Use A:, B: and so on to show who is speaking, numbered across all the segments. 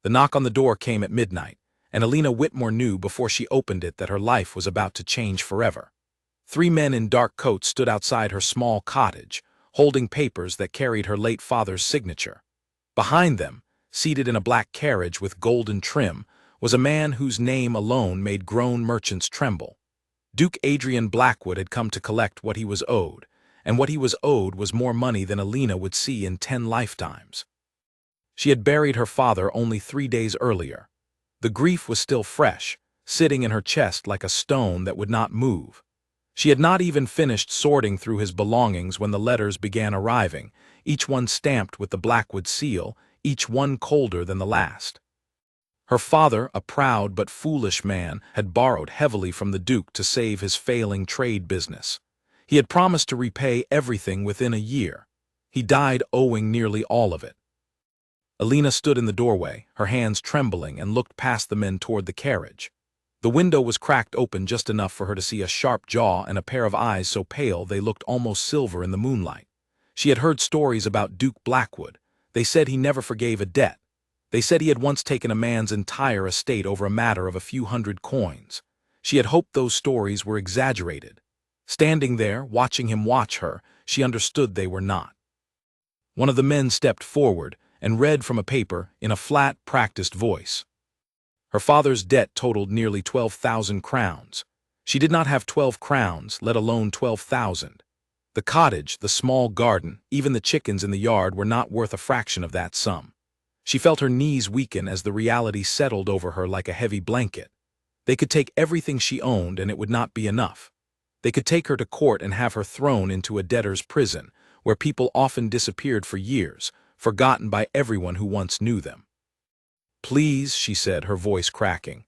A: The knock on the door came at midnight, and Alina Whitmore knew before she opened it that her life was about to change forever. 3 men in dark coats stood outside her small cottage, holding papers that carried her late father's signature. Behind them, seated in a black carriage with golden trim, was a man whose name alone made grown merchants tremble. Duke Adrian Blackwood had come to collect what he was owed, and what he was owed was more money than Alina would see in 10 lifetimes. She had buried her father only 3 days earlier. The grief was still fresh, sitting in her chest like a stone that would not move. She had not even finished sorting through his belongings when the letters began arriving, each one stamped with the Blackwood seal, each one colder than the last. Her father, a proud but foolish man, had borrowed heavily from the Duke to save his failing trade business. He had promised to repay everything within a year. He died owing nearly all of it. Alina stood in the doorway, her hands trembling, and looked past the men toward the carriage. The window was cracked open just enough for her to see a sharp jaw and a pair of eyes so pale they looked almost silver in the moonlight. She had heard stories about Duke Blackwood. They said he never forgave a debt. They said he had once taken a man's entire estate over a matter of a few hundred coins. She had hoped those stories were exaggerated. Standing there, watching him watch her, she understood they were not. One of the men stepped forward and read from a paper in a flat, practiced voice. Her father's debt totaled nearly 12,000 crowns. She did not have 12 crowns, let alone 12,000. The cottage, the small garden, even the chickens in the yard were not worth a fraction of that sum. She felt her knees weaken as the reality settled over her like a heavy blanket. They could take everything she owned and it would not be enough. They could take her to court and have her thrown into a debtor's prison, where people often disappeared for years, forgotten by everyone who once knew them. "Please," she said, her voice cracking.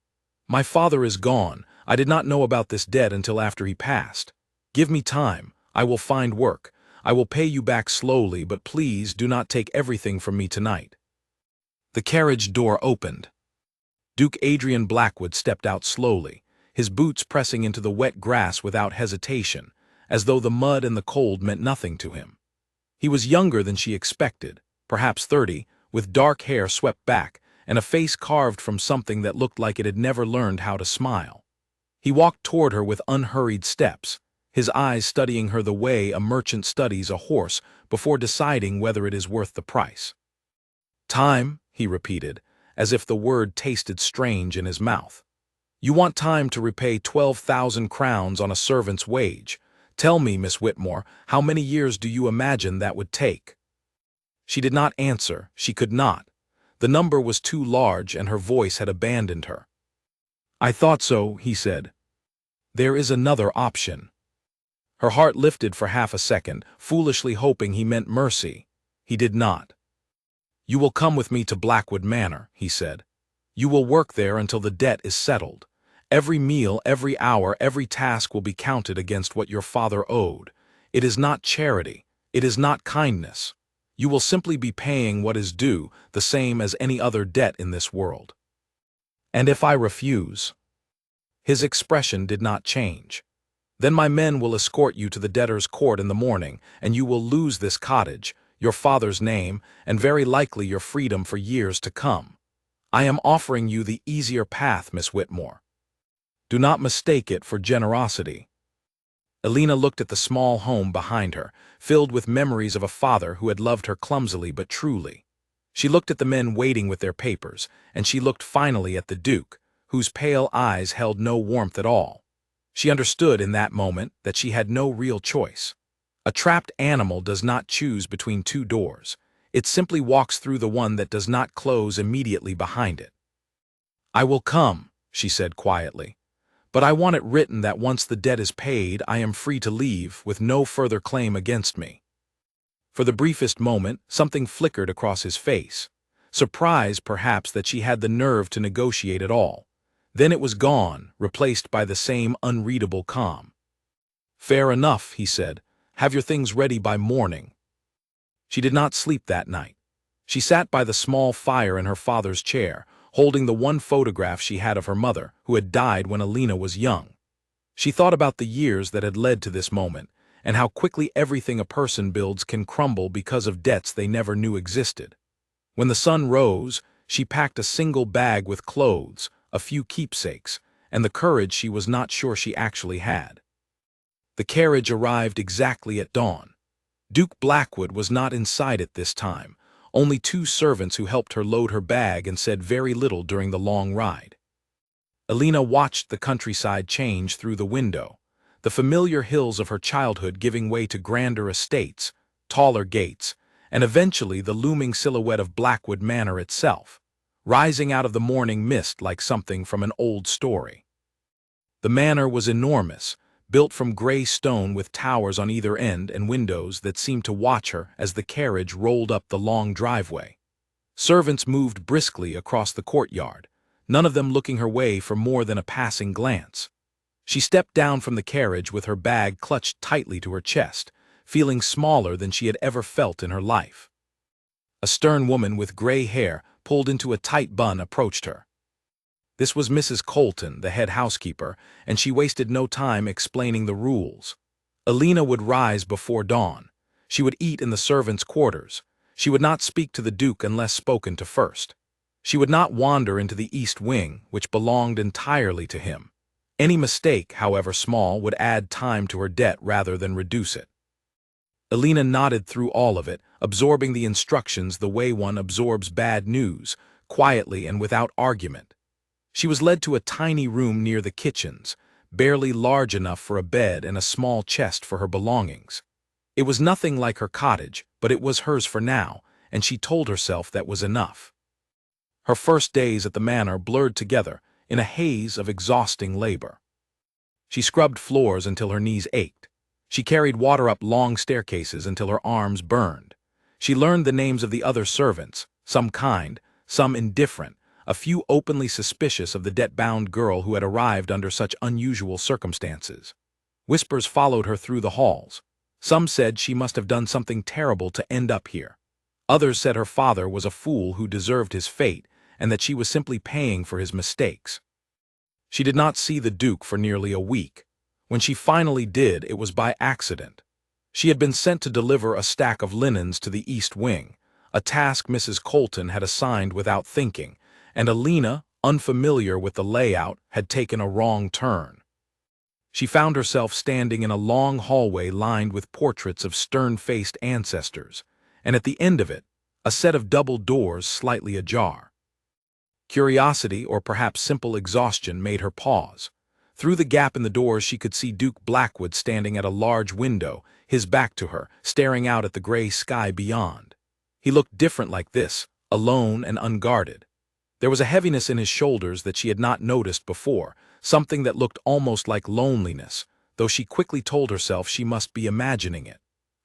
A: "My father is gone. I did not know about this debt until after he passed. Give me time. I will find work. I will pay you back slowly, but please do not take everything from me tonight." The carriage door opened. Duke Adrian Blackwood stepped out slowly, his boots pressing into the wet grass without hesitation, as though the mud and the cold meant nothing to him. He was younger than she expected, perhaps 30, with dark hair swept back, and a face carved from something that looked like it had never learned how to smile. He walked toward her with unhurried steps, his eyes studying her the way a merchant studies a horse before deciding whether it is worth the price. "Time," he repeated, as if the word tasted strange in his mouth. "You want time to repay 12,000 crowns on a servant's wage. Tell me, Miss Whitmore, how many years do you imagine that would take?" She did not answer. She could not. The number was too large, and her voice had abandoned her. "I thought so," he said. "There is another option." Her heart lifted for half a second, foolishly hoping he meant mercy. He did not. "You will come with me to Blackwood Manor," he said. "You will work there until the debt is settled. Every meal, every hour, every task will be counted against what your father owed. It is not charity. It is not kindness. You will simply be paying what is due, the same as any other debt in this world." "And if I refuse?" His expression did not change. "Then my men will escort you to the debtor's court in the morning, and you will lose this cottage, your father's name, and very likely your freedom for years to come. I am offering you the easier path, Miss Whitmore. Do not mistake it for generosity." Alina looked at the small home behind her, filled with memories of a father who had loved her clumsily but truly. She looked at the men waiting with their papers, and she looked finally at the Duke, whose pale eyes held no warmth at all. She understood in that moment that she had no real choice. A trapped animal does not choose between 2 doors. It simply walks through the one that does not close immediately behind it. "I will come," she said quietly. "But I want it written that once the debt is paid, I am free to leave, with no further claim against me." For the briefest moment, something flickered across his face. Surprise, perhaps, that she had the nerve to negotiate at all. Then it was gone, replaced by the same unreadable calm. "Fair enough," he said. "Have your things ready by morning." She did not sleep that night. She sat by the small fire in her father's chair, holding the one photograph she had of her mother, who had died when Alina was young. She thought about the years that had led to this moment, and how quickly everything a person builds can crumble because of debts they never knew existed. When the sun rose, She packed a single bag with clothes, a few keepsakes, and the courage she was not sure she actually had. The carriage arrived exactly at dawn. Duke Blackwood was not inside it this time, only two servants who helped her load her bag and said very little during the long ride. Alina watched the countryside change through the window, the familiar hills of her childhood giving way to grander estates, taller gates, and eventually the looming silhouette of Blackwood Manor itself, rising out of the morning mist like something from an old story. The manor was enormous, built from gray stone with towers on either end and windows that seemed to watch her as the carriage rolled up the long driveway. Servants moved briskly across the courtyard, none of them looking her way for more than a passing glance. She stepped down from the carriage with her bag clutched tightly to her chest, feeling smaller than she had ever felt in her life. A stern woman with gray hair, pulled into a tight bun, approached her. This was Mrs. Colton, the head housekeeper, and she wasted no time explaining the rules. Alina would rise before dawn. She would eat in the servants' quarters. She would not speak to the Duke unless spoken to first. She would not wander into the East Wing, which belonged entirely to him. Any mistake, however small, would add time to her debt rather than reduce it. Alina nodded through all of it, absorbing the instructions the way one absorbs bad news, quietly and without argument. She was led to a tiny room near the kitchens, barely large enough for a bed and a small chest for her belongings. It was nothing like her cottage, but it was hers for now, and she told herself that was enough. Her first days at the manor blurred together in a haze of exhausting labor. She scrubbed floors until her knees ached. She carried water up long staircases until her arms burned. She learned the names of the other servants, some kind, some indifferent, a few openly suspicious of the debt-bound girl who had arrived under such unusual circumstances. Whispers followed her through the halls. Some said she must have done something terrible to end up here. Others said her father was a fool who deserved his fate, and that she was simply paying for his mistakes. She did not see the Duke for nearly a week. When she finally did, it was by accident. She had been sent to deliver a stack of linens to the East Wing, a task Mrs. Colton had assigned without thinking, and Alina, unfamiliar with the layout, had taken a wrong turn. She found herself standing in a long hallway lined with portraits of stern-faced ancestors, and at the end of it, a set of double doors slightly ajar. Curiosity, or perhaps simple exhaustion, made her pause. Through the gap in the doors she could see Duke Blackwood standing at a large window, his back to her, staring out at the gray sky beyond. He looked different like this, alone and unguarded. There was a heaviness in his shoulders that she had not noticed before, something that looked almost like loneliness, though she quickly told herself she must be imagining it.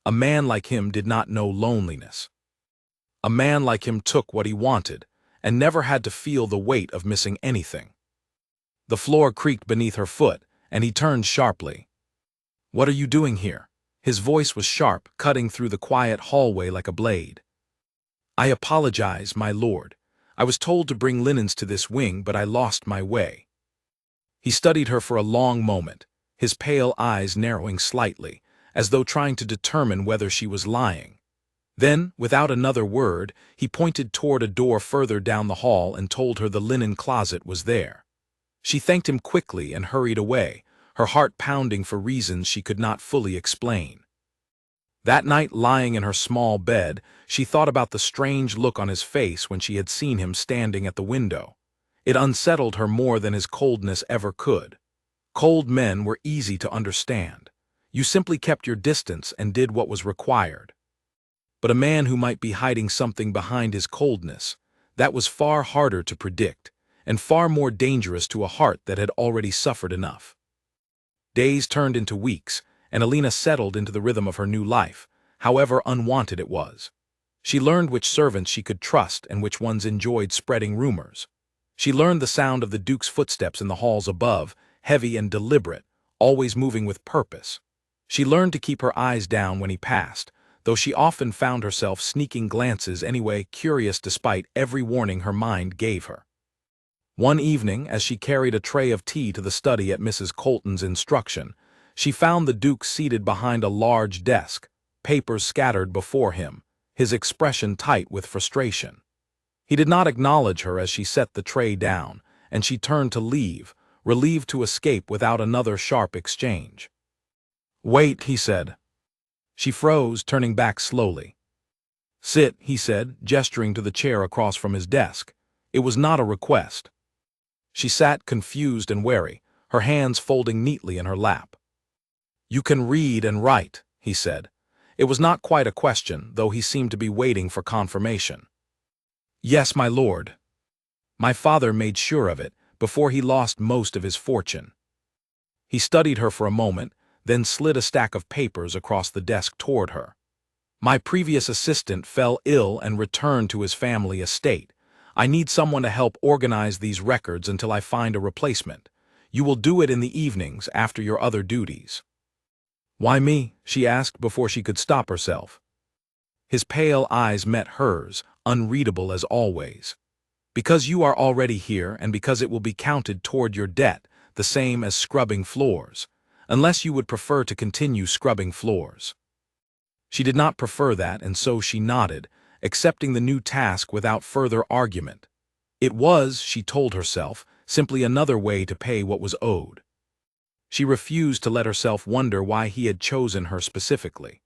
A: A man like him did not know loneliness. A man like him took what he wanted, and never had to feel the weight of missing anything. The floor creaked beneath her foot, and he turned sharply. "What are you doing here?" His voice was sharp, cutting through the quiet hallway like a blade. "I apologize, my lord. I was told to bring linens to this wing, but I lost my way." He studied her for a long moment, his pale eyes narrowing slightly, as though trying to determine whether she was lying. Then, without another word, he pointed toward a door further down the hall and told her the linen closet was there. She thanked him quickly and hurried away, her heart pounding for reasons she could not fully explain. That night, lying in her small bed, she thought about the strange look on his face when she had seen him standing at the window. It unsettled her more than his coldness ever could. Cold men were easy to understand. You simply kept your distance and did what was required. But a man who might be hiding something behind his coldness, that was far harder to predict, and far more dangerous to a heart that had already suffered enough. Days turned into weeks, and Alina settled into the rhythm of her new life, however unwanted it was. She learned which servants she could trust and which ones enjoyed spreading rumors. She learned the sound of the Duke's footsteps in the halls above, heavy and deliberate, always moving with purpose. She learned to keep her eyes down when he passed, though she often found herself sneaking glances anyway, curious despite every warning her mind gave her. One evening, as she carried a tray of tea to the study at Mrs. Colton's instruction, she found the Duke seated behind a large desk, papers scattered before him, his expression tight with frustration. He did not acknowledge her as she set the tray down, and she turned to leave, relieved to escape without another sharp exchange. "Wait," he said. She froze, turning back slowly. "Sit," he said, gesturing to the chair across from his desk. It was not a request. She sat confused and wary, her hands folding neatly in her lap. "You can read and write," he said. It was not quite a question, though he seemed to be waiting for confirmation. "Yes, my lord." My father made sure of it before he lost most of his fortune. He studied her for a moment, then slid a stack of papers across the desk toward her. "My previous assistant fell ill and returned to his family estate. I need someone to help organize these records until I find a replacement. You will do it in the evenings after your other duties." "Why me?" she asked before she could stop herself. His pale eyes met hers, unreadable as always. "Because you are already here and because it will be counted toward your debt, the same as scrubbing floors. Unless you would prefer to continue scrubbing floors." She did not prefer that, and so she nodded, accepting the new task without further argument. It was, she told herself, simply another way to pay what was owed. She refused to let herself wonder why he had chosen her specifically,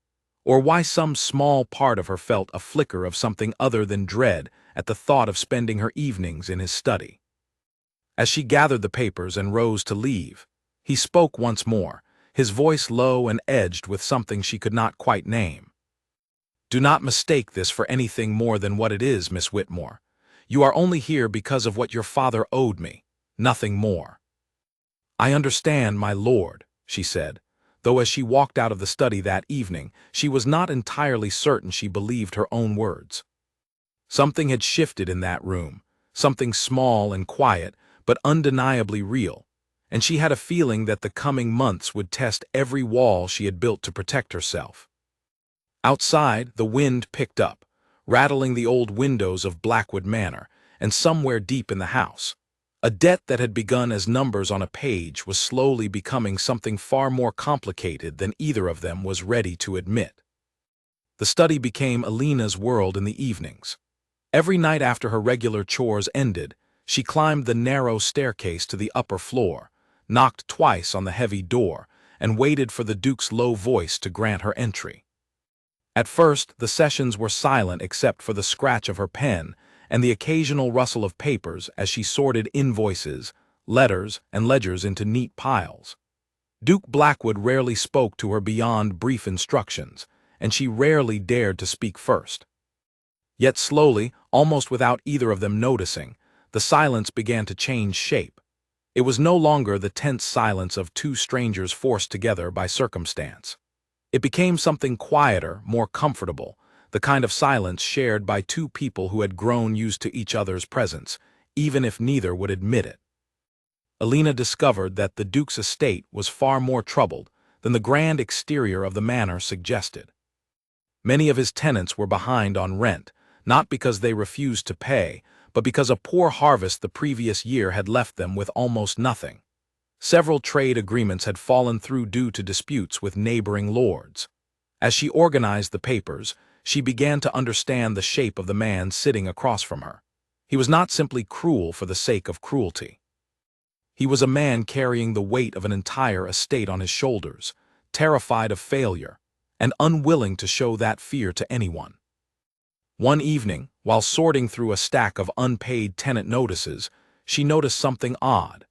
A: or why some small part of her felt a flicker of something other than dread at the thought of spending her evenings in his study. As she gathered the papers and rose to leave, he spoke once more, his voice low and edged with something she could not quite name. "Do not mistake this for anything more than what it is, Miss Whitmore. You are only here because of what your father owed me, nothing more." "I understand, my lord," she said, though as she walked out of the study that evening, she was not entirely certain she believed her own words. Something had shifted in that room, something small and quiet, but undeniably real, and she had a feeling that the coming months would test every wall she had built to protect herself. Outside, the wind picked up, rattling the old windows of Blackwood Manor, and somewhere deep in the house, a debt that had begun as numbers on a page was slowly becoming something far more complicated than either of them was ready to admit. The study became Alina's world in the evenings. Every night after her regular chores ended, she climbed the narrow staircase to the upper floor, knocked twice on the heavy door, and waited for the Duke's low voice to grant her entry. At first, the sessions were silent except for the scratch of her pen and the occasional rustle of papers as she sorted invoices, letters, and ledgers into neat piles. Duke Blackwood rarely spoke to her beyond brief instructions, and she rarely dared to speak first. Yet slowly, almost without either of them noticing, the silence began to change shape. It was no longer the tense silence of two strangers forced together by circumstance. It became something quieter, more comfortable, the kind of silence shared by two people who had grown used to each other's presence, even if neither would admit it. Alina discovered that the Duke's estate was far more troubled than the grand exterior of the manor suggested. Many of his tenants were behind on rent, not because they refused to pay, but because a poor harvest the previous year had left them with almost nothing. Several trade agreements had fallen through due to disputes with neighboring lords. As she organized the papers, she began to understand the shape of the man sitting across from her. He was not simply cruel for the sake of cruelty. He was a man carrying the weight of an entire estate on his shoulders, terrified of failure, and unwilling to show that fear to anyone. One evening, while sorting through a stack of unpaid tenant notices, she noticed something odd.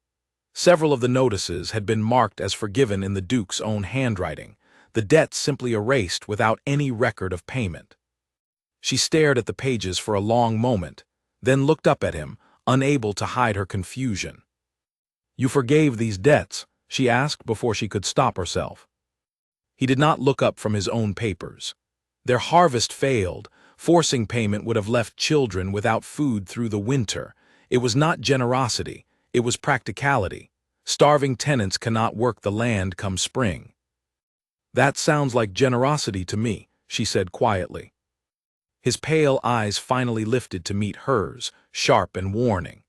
A: Several of the notices had been marked as forgiven in the Duke's own handwriting, the debts simply erased without any record of payment. She stared at the pages for a long moment, then looked up at him, unable to hide her confusion. "You forgave these debts?" she asked before she could stop herself. He did not look up from his own papers. Their harvest failed. Forcing payment would have left children without food through the winter. It was not generosity, it was practicality. Starving tenants cannot work the land come spring. "That sounds like generosity to me," she said quietly. His pale eyes finally lifted to meet hers, sharp and warning.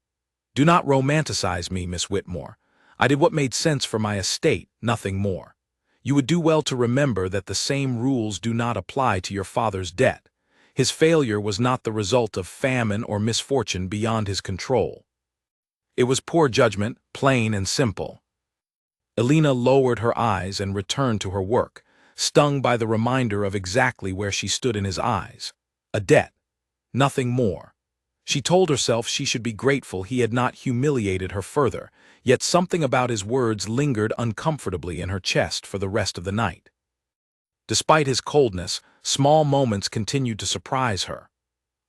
A: "Do not romanticize me, Miss Whitmore. I did what made sense for my estate, nothing more. You would do well to remember that the same rules do not apply to your father's debt. His failure was not the result of famine or misfortune beyond his control. It was poor judgment, plain and simple. Alina lowered her eyes and returned to her work, stung by the reminder of exactly where she stood in his eyes. A debt. Nothing more. She told herself she should be grateful he had not humiliated her further, yet something about his words lingered uncomfortably in her chest for the rest of the night. Despite his coldness, small moments continued to surprise her.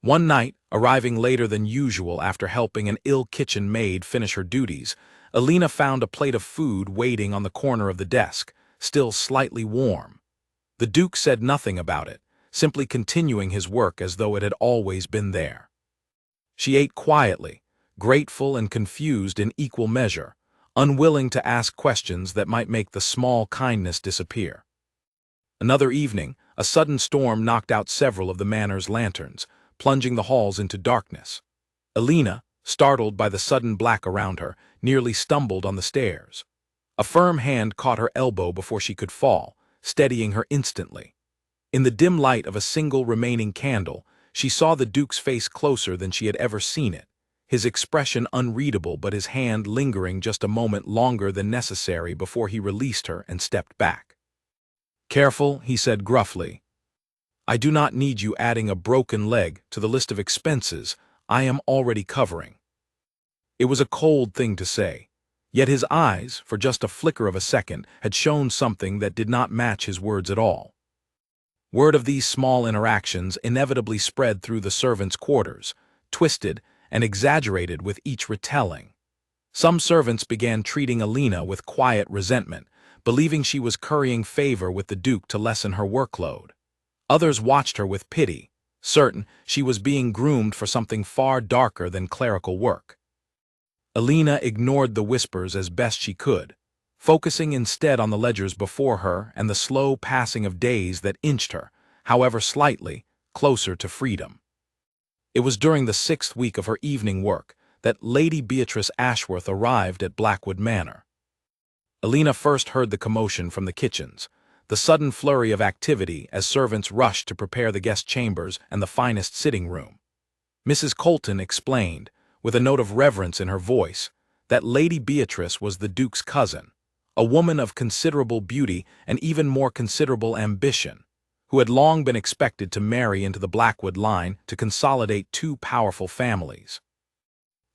A: One night, arriving later than usual after helping an ill kitchen maid finish her duties, Alina found a plate of food waiting on the corner of the desk, still slightly warm. The Duke said nothing about it, simply continuing his work as though it had always been there. She ate quietly, grateful and confused in equal measure, unwilling to ask questions that might make the small kindness disappear. Another evening, a sudden storm knocked out several of the manor's lanterns, plunging the halls into darkness. Alina, startled by the sudden black around her, nearly stumbled on the stairs. A firm hand caught her elbow before she could fall, steadying her instantly. In the dim light of a single remaining candle, she saw the Duke's face closer than she had ever seen it, his expression unreadable but his hand lingering just a moment longer than necessary before he released her and stepped back. "Careful," he said gruffly. "I do not need you adding a broken leg to the list of expenses I am already covering." It was a cold thing to say, yet his eyes, for just a flicker of a second, had shown something that did not match his words at all. Word of these small interactions inevitably spread through the servants' quarters, twisted and exaggerated with each retelling. Some servants began treating Alina with quiet resentment, believing she was currying favor with the Duke to lessen her workload. Others watched her with pity, certain she was being groomed for something far darker than clerical work. Alina ignored the whispers as best she could, focusing instead on the ledgers before her and the slow passing of days that inched her, however slightly, closer to freedom. It was during the 6th week of her evening work that Lady Beatrice Ashworth arrived at Blackwood Manor. Alina first heard the commotion from the kitchens, the sudden flurry of activity as servants rushed to prepare the guest chambers and the finest sitting room. Mrs. Colton explained, with a note of reverence in her voice, that Lady Beatrice was the Duke's cousin, a woman of considerable beauty and even more considerable ambition, who had long been expected to marry into the Blackwood line to consolidate two powerful families.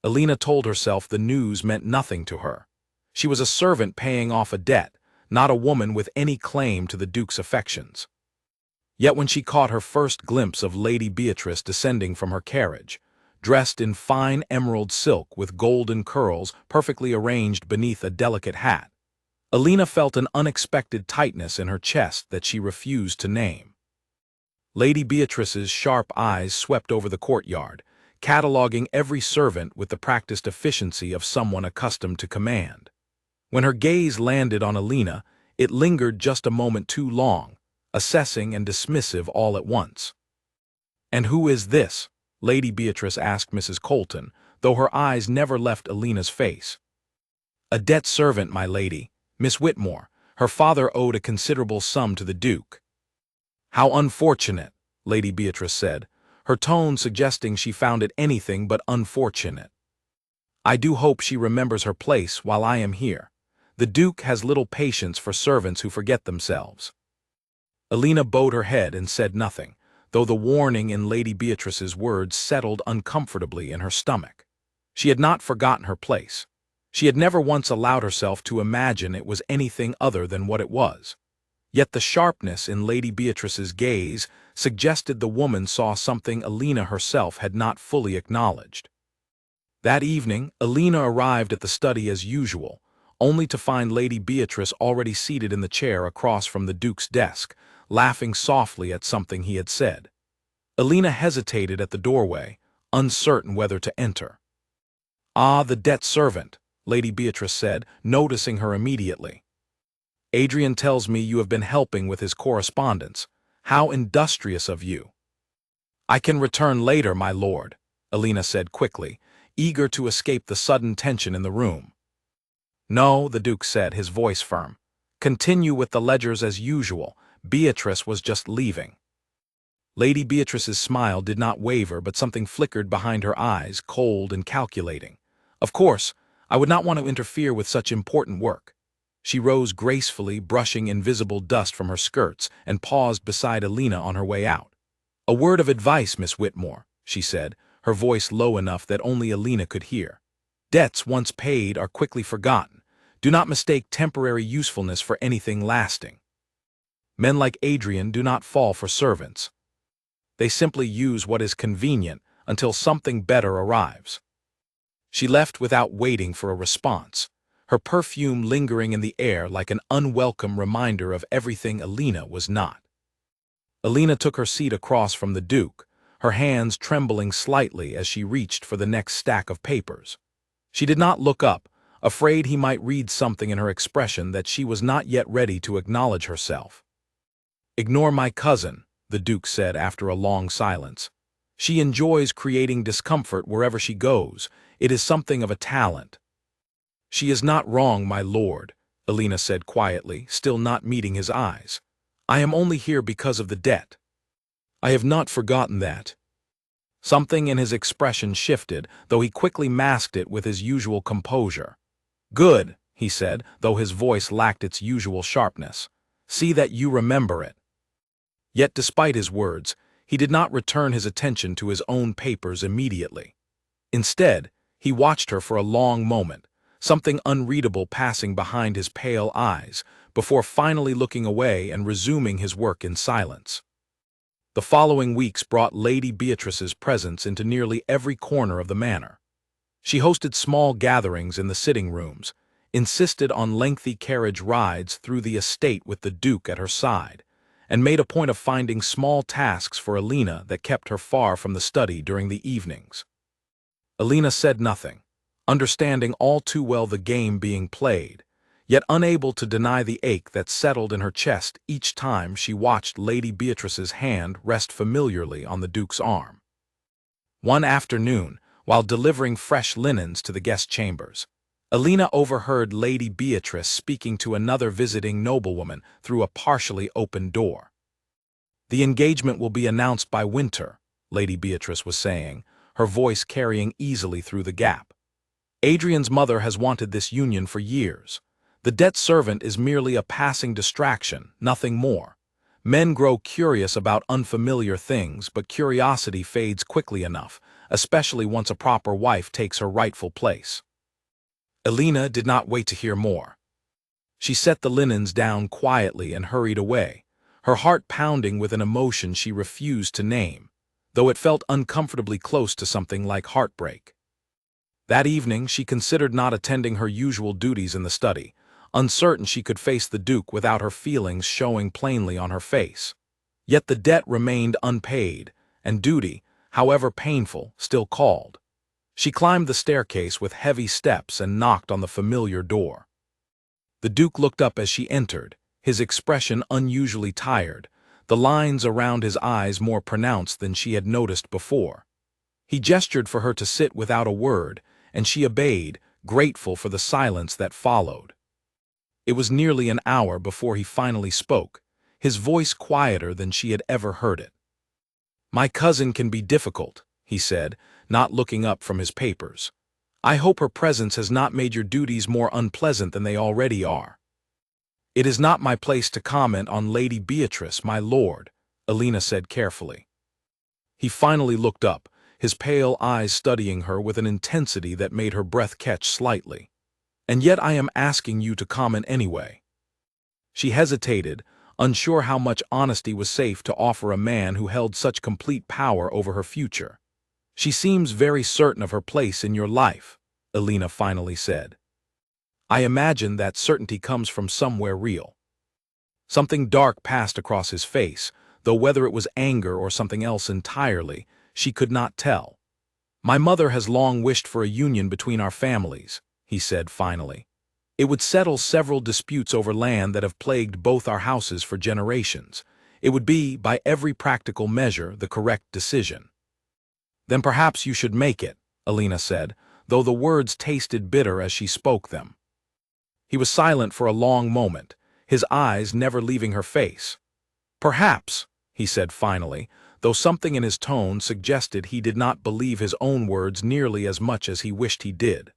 A: Alina told herself the news meant nothing to her. She was a servant paying off a debt, not a woman with any claim to the Duke's affections. Yet when she caught her first glimpse of Lady Beatrice descending from her carriage, dressed in fine emerald silk with golden curls perfectly arranged beneath a delicate hat, Alina felt an unexpected tightness in her chest that she refused to name. Lady Beatrice's sharp eyes swept over the courtyard, cataloging every servant with the practiced efficiency of someone accustomed to command. When her gaze landed on Alina, it lingered just a moment too long, assessing and dismissive all at once. "And who is this?" Lady Beatrice asked Mrs. Colton, though her eyes never left Alina's face. "A debt servant, my lady, Miss Whitmore. Her father owed a considerable sum to the Duke." "How unfortunate," Lady Beatrice said, her tone suggesting she found it anything but unfortunate. "I do hope she remembers her place while I am here. The Duke has little patience for servants who forget themselves." Alina bowed her head and said nothing, though the warning in Lady Beatrice's words settled uncomfortably in her stomach. She had not forgotten her place. She had never once allowed herself to imagine it was anything other than what it was. Yet the sharpness in Lady Beatrice's gaze suggested the woman saw something Alina herself had not fully acknowledged. That evening, Alina arrived at the study as usual, only to find Lady Beatrice already seated in the chair across from the Duke's desk, laughing softly at something he had said. Alina hesitated at the doorway, uncertain whether to enter. "Ah, the debt servant," Lady Beatrice said, noticing her immediately. "Adrian tells me you have been helping with his correspondence. How industrious of you." "I can return later, my lord," Alina said quickly, eager to escape the sudden tension in the room. "No," the Duke said, his voice firm. "Continue with the ledgers as usual. Beatrice was just leaving." Lady Beatrice's smile did not waver, but something flickered behind her eyes, cold and calculating. Of course, I would not want to interfere with such important work. She rose gracefully, brushing invisible dust from her skirts, and paused beside Alina on her way out. "A word of advice, Miss Whitmore," she said, her voice low enough that only Alina could hear. "Debts once paid are quickly forgotten. Do not mistake temporary usefulness for anything lasting. Men like Adrian do not fall for servants. They simply use what is convenient until something better arrives." She left without waiting for a response, her perfume lingering in the air like an unwelcome reminder of everything Alina was not. Alina took her seat across from the Duke, her hands trembling slightly as she reached for the next stack of papers. She did not look up, afraid he might read something in her expression that she was not yet ready to acknowledge herself. "Ignore my cousin," the Duke said after a long silence. "She enjoys creating discomfort wherever she goes. It is something of a talent." "She is not wrong, my lord," Alina said quietly, still not meeting his eyes. "I am only here because of the debt." "I have not forgotten that." Something in his expression shifted, though he quickly masked it with his usual composure. "Good," he said, though his voice lacked its usual sharpness. "See that you remember it." Yet despite his words, he did not return his attention to his own papers immediately. Instead, he watched her for a long moment, something unreadable passing behind his pale eyes, before finally looking away and resuming his work in silence. The following weeks brought Lady Beatrice's presence into nearly every corner of the manor. She hosted small gatherings in the sitting rooms, insisted on lengthy carriage rides through the estate with the Duke at her side, and made a point of finding small tasks for Alina that kept her far from the study during the evenings. Alina said nothing, understanding all too well the game being played, yet unable to deny the ache that settled in her chest each time she watched Lady Beatrice's hand rest familiarly on the Duke's arm. One afternoon, while delivering fresh linens to the guest chambers, Alina overheard Lady Beatrice speaking to another visiting noblewoman through a partially open door. "The engagement will be announced by winter," Lady Beatrice was saying, her voice carrying easily through the gap. "Adrian's mother has wanted this union for years. The debt servant is merely a passing distraction, nothing more. Men grow curious about unfamiliar things, but curiosity fades quickly enough, especially once a proper wife takes her rightful place." Alina did not wait to hear more. She set the linens down quietly and hurried away, her heart pounding with an emotion she refused to name, though it felt uncomfortably close to something like heartbreak. That evening she considered not attending her usual duties in the study, uncertain she could face the Duke without her feelings showing plainly on her face. Yet the debt remained unpaid, and duty, however painful, still called. She climbed the staircase with heavy steps and knocked on the familiar door. The Duke looked up as she entered, his expression unusually tired, the lines around his eyes more pronounced than she had noticed before. He gestured for her to sit without a word, and she obeyed, grateful for the silence that followed. It was nearly an hour before he finally spoke, his voice quieter than she had ever heard it. "My cousin can be difficult," he said, not looking up from his papers. "I hope her presence has not made your duties more unpleasant than they already are." "It is not my place to comment on Lady Beatrice, my lord," Alina said carefully. He finally looked up, his pale eyes studying her with an intensity that made her breath catch slightly. "And yet I am asking you to comment anyway." She hesitated, unsure how much honesty was safe to offer a man who held such complete power over her future. "She seems very certain of her place in your life," Alina finally said. "I imagine that certainty comes from somewhere real." Something dark passed across his face, though whether it was anger or something else entirely, she could not tell. "My mother has long wished for a union between our families," he said finally. "It would settle several disputes over land that have plagued both our houses for generations. It would be, by every practical measure, the correct decision." "Then perhaps you should make it," Alina said, though the words tasted bitter as she spoke them. He was silent for a long moment, his eyes never leaving her face. "Perhaps," he said finally, though something in his tone suggested he did not believe his own words nearly as much as he wished he did.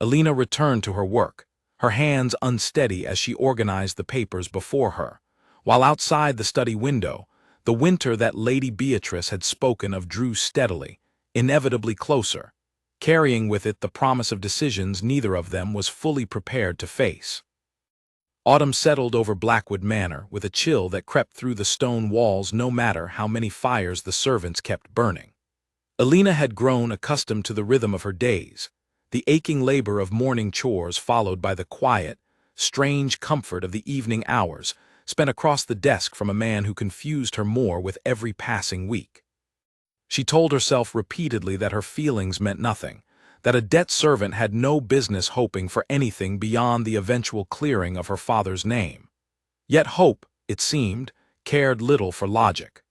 A: Alina returned to her work, her hands unsteady as she organized the papers before her, while outside the study window, the winter that Lady Beatrice had spoken of drew steadily, inevitably closer, carrying with it the promise of decisions neither of them was fully prepared to face. Autumn settled over Blackwood Manor with a chill that crept through the stone walls no matter how many fires the servants kept burning. Alina had grown accustomed to the rhythm of her days, the aching labor of morning chores followed by the quiet, strange comfort of the evening hours spent across the desk from a man who confused her more with every passing week. She told herself repeatedly that her feelings meant nothing, that a debt servant had no business hoping for anything beyond the eventual clearing of her father's name. Yet hope, it seemed, cared little for logic.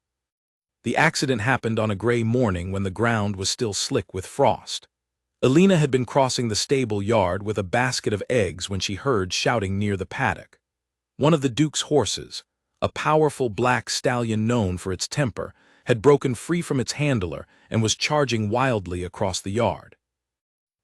A: The accident happened on a gray morning when the ground was still slick with frost. Alina had been crossing the stable yard with a basket of eggs when she heard shouting near the paddock. One of the Duke's horses, a powerful black stallion known for its temper, had broken free from its handler and was charging wildly across the yard.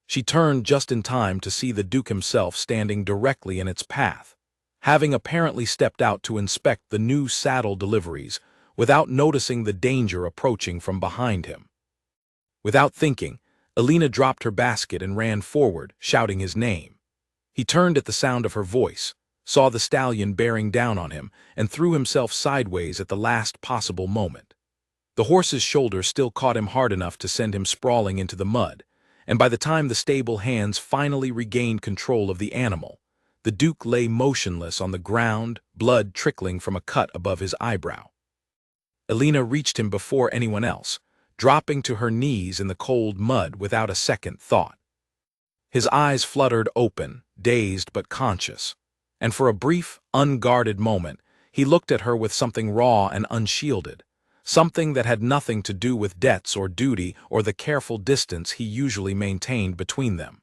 A: She turned just in time to see the Duke himself standing directly in its path, having apparently stepped out to inspect the new saddle deliveries without noticing the danger approaching from behind him. Without thinking, Alina dropped her basket and ran forward, shouting his name. He turned at the sound of her voice, saw the stallion bearing down on him, and threw himself sideways at the last possible moment. The horse's shoulder still caught him hard enough to send him sprawling into the mud, and by the time the stable hands finally regained control of the animal, the Duke lay motionless on the ground, blood trickling from a cut above his eyebrow. Alina reached him before anyone else, dropping to her knees in the cold mud without a second thought. His eyes fluttered open, dazed but conscious, and for a brief, unguarded moment, he looked at her with something raw and unshielded, something that had nothing to do with debts or duty or the careful distance he usually maintained between them.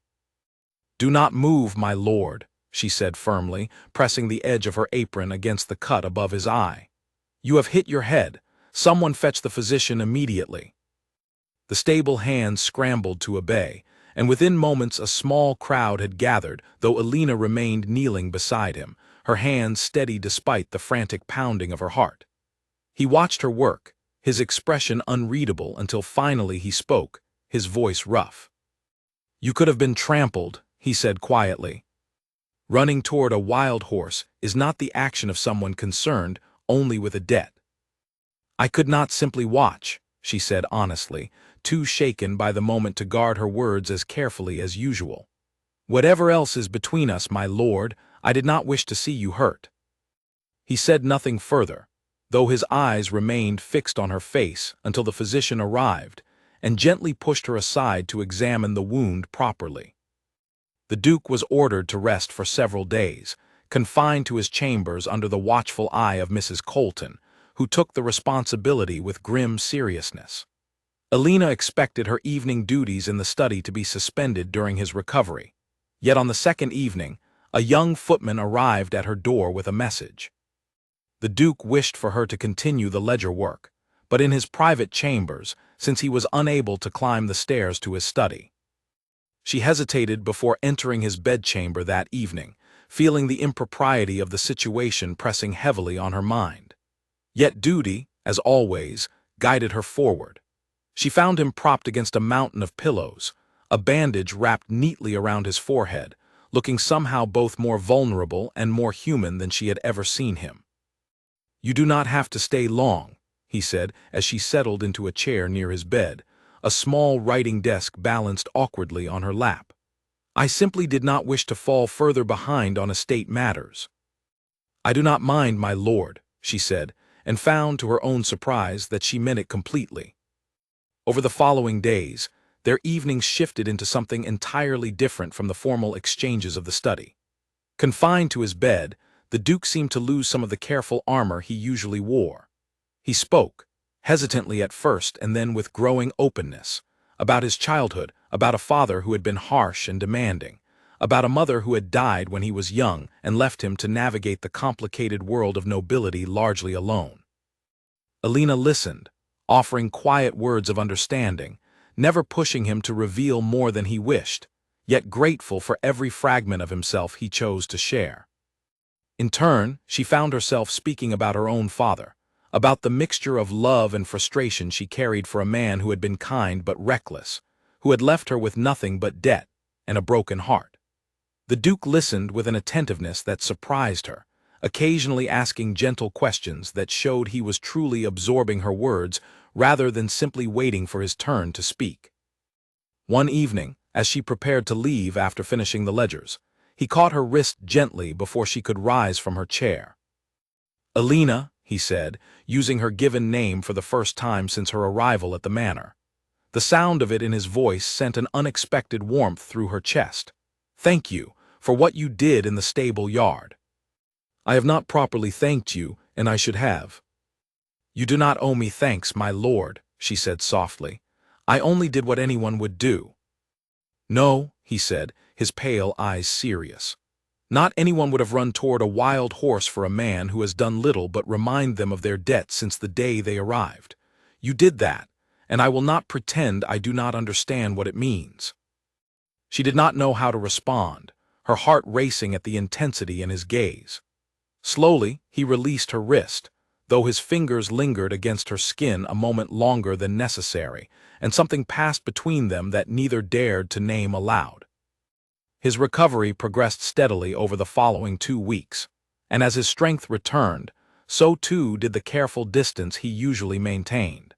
A: "Do not move, my lord," she said firmly, pressing the edge of her apron against the cut above his eye. "You have hit your head. Someone fetch the physician immediately." The stable hands scrambled to obey, and within moments a small crowd had gathered, though Alina remained kneeling beside him, her hands steady despite the frantic pounding of her heart. He watched her work, his expression unreadable until finally he spoke, his voice rough. "You could have been trampled," he said quietly. "Running toward a wild horse is not the action of someone concerned only with a debt." "I could not simply watch," she said honestly, too shaken by the moment to guard her words as carefully as usual. "Whatever else is between us, my lord, I did not wish to see you hurt." He said nothing further, though his eyes remained fixed on her face until the physician arrived and gently pushed her aside to examine the wound properly. The Duke was ordered to rest for several days, confined to his chambers under the watchful eye of Mrs. Colton, who took the responsibility with grim seriousness. Alina expected her evening duties in the study to be suspended during his recovery, yet on the second evening, a young footman arrived at her door with a message. The Duke wished for her to continue the ledger work, but in his private chambers, since he was unable to climb the stairs to his study. She hesitated before entering his bedchamber that evening, feeling the impropriety of the situation pressing heavily on her mind. Yet duty, as always, guided her forward. She found him propped against a mountain of pillows, a bandage wrapped neatly around his forehead, looking somehow both more vulnerable and more human than she had ever seen him. "You do not have to stay long," he said as she settled into a chair near his bed, a small writing desk balanced awkwardly on her lap. "I simply did not wish to fall further behind on estate matters." "I do not mind, my lord," she said, and found to her own surprise that she meant it completely. Over the following days, their evenings shifted into something entirely different from the formal exchanges of the study. Confined to his bed, the Duke seemed to lose some of the careful armor he usually wore. He spoke, hesitantly at first and then with growing openness, about his childhood, about a father who had been harsh and demanding, about a mother who had died when he was young and left him to navigate the complicated world of nobility largely alone. Alina listened, offering quiet words of understanding, never pushing him to reveal more than he wished, yet grateful for every fragment of himself he chose to share. In turn, she found herself speaking about her own father, about the mixture of love and frustration she carried for a man who had been kind but reckless, who had left her with nothing but debt and a broken heart. The Duke listened with an attentiveness that surprised her, occasionally asking gentle questions that showed he was truly absorbing her words rather than simply waiting for his turn to speak. One evening, as she prepared to leave after finishing the ledgers, he caught her wrist gently before she could rise from her chair. "Alina," he said, using her given name for the first time since her arrival at the manor. The sound of it in his voice sent an unexpected warmth through her chest. "Thank you for what you did in the stable yard." "I have not properly thanked you, and I should have." "You do not owe me thanks, my lord," she said softly. "I only did what anyone would do." "No," he said, his pale eyes serious. "Not anyone would have run toward a wild horse for a man who has done little but remind them of their debt since the day they arrived. You did that, and I will not pretend I do not understand what it means." She did not know how to respond, her heart racing at the intensity in his gaze. Slowly, he released her wrist, though his fingers lingered against her skin a moment longer than necessary, and something passed between them that neither dared to name aloud. His recovery progressed steadily over the following 2 weeks, and as his strength returned, so too did the careful distance he usually maintained.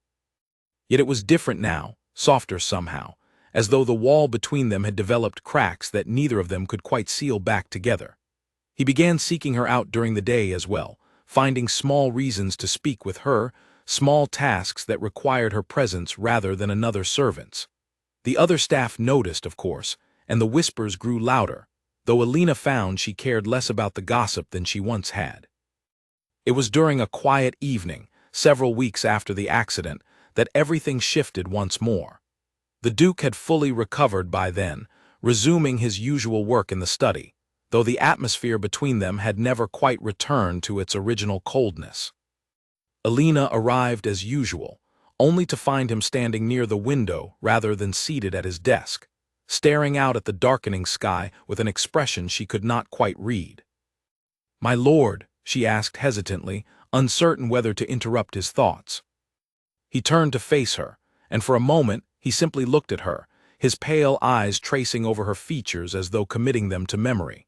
A: Yet it was different now, softer somehow, as though the wall between them had developed cracks that neither of them could quite seal back together. He began seeking her out during the day as well, finding small reasons to speak with her, small tasks that required her presence rather than another servant's. The other staff noticed, of course, and the whispers grew louder, though Alina found she cared less about the gossip than she once had. It was during a quiet evening, several weeks after the accident, that everything shifted once more. The Duke had fully recovered by then, resuming his usual work in the study, though the atmosphere between them had never quite returned to its original coldness. Alina arrived as usual, only to find him standing near the window rather than seated at his desk, staring out at the darkening sky with an expression she could not quite read. "My lord," she asked hesitantly, uncertain whether to interrupt his thoughts. He turned to face her, and for a moment he simply looked at her, his pale eyes tracing over her features as though committing them to memory.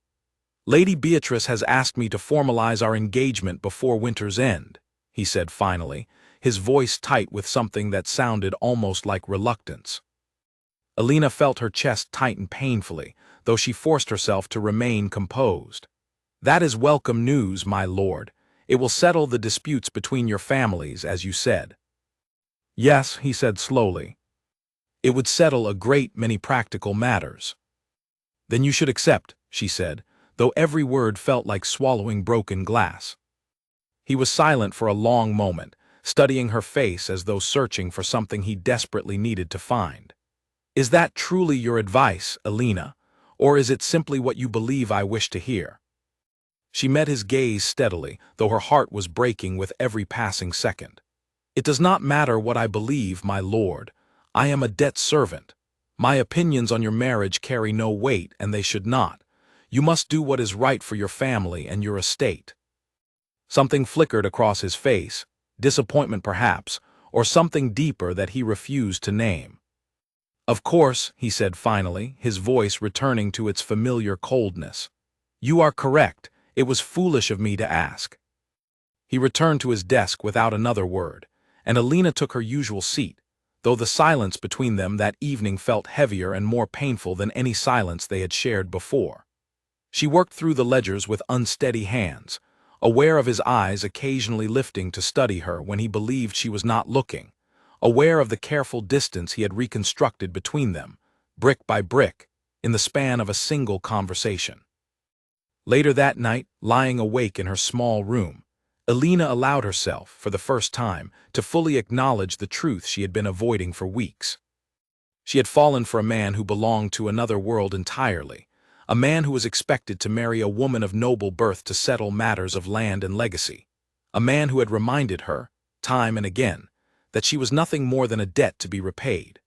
A: "Lady Beatrice has asked me to formalize our engagement before winter's end," he said finally, his voice tight with something that sounded almost like reluctance. Alina felt her chest tighten painfully, though she forced herself to remain composed. "That is welcome news, my lord. It will settle the disputes between your families, as you said." "Yes," he said slowly. "It would settle a great many practical matters." "Then you should accept," she said, though every word felt like swallowing broken glass. He was silent for a long moment, studying her face as though searching for something he desperately needed to find. "Is that truly your advice, Alina, or is it simply what you believe I wish to hear?" She met his gaze steadily, though her heart was breaking with every passing second. "It does not matter what I believe, my lord. I am a debt servant. My opinions on your marriage carry no weight, and they should not. You must do what is right for your family and your estate." Something flickered across his face, disappointment perhaps, or something deeper that he refused to name. "Of course," he said finally, his voice returning to its familiar coldness. "You are correct. It was foolish of me to ask." He returned to his desk without another word, and Alina took her usual seat, though the silence between them that evening felt heavier and more painful than any silence they had shared before. She worked through the ledgers with unsteady hands, aware of his eyes occasionally lifting to study her when he believed she was not looking, aware of the careful distance he had reconstructed between them, brick by brick, in the span of a single conversation. Later that night, lying awake in her small room, Alina allowed herself, for the first time, to fully acknowledge the truth she had been avoiding for weeks. She had fallen for a man who belonged to another world entirely, a man who was expected to marry a woman of noble birth to settle matters of land and legacy, a man who had reminded her, time and again, that she was nothing more than a debt to be repaid.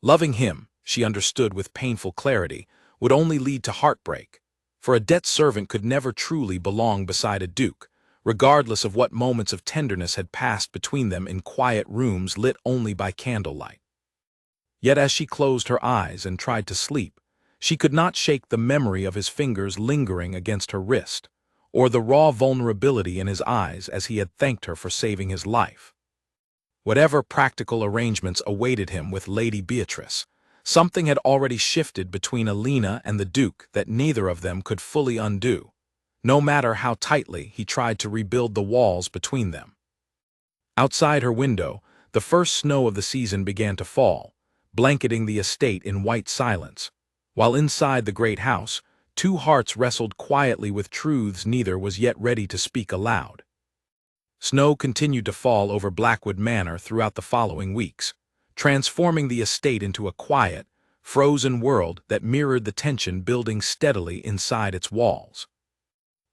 A: Loving him, she understood with painful clarity, would only lead to heartbreak, for a debt servant could never truly belong beside a duke, regardless of what moments of tenderness had passed between them in quiet rooms lit only by candlelight. Yet as she closed her eyes and tried to sleep, she could not shake the memory of his fingers lingering against her wrist, or the raw vulnerability in his eyes as he had thanked her for saving his life. Whatever practical arrangements awaited him with Lady Beatrice, something had already shifted between Alina and the Duke that neither of them could fully undo, no matter how tightly he tried to rebuild the walls between them. Outside her window, the first snow of the season began to fall, blanketing the estate in white silence, while inside the great house, two hearts wrestled quietly with truths neither was yet ready to speak aloud. Snow continued to fall over Blackwood Manor throughout the following weeks, transforming the estate into a quiet, frozen world that mirrored the tension building steadily inside its walls.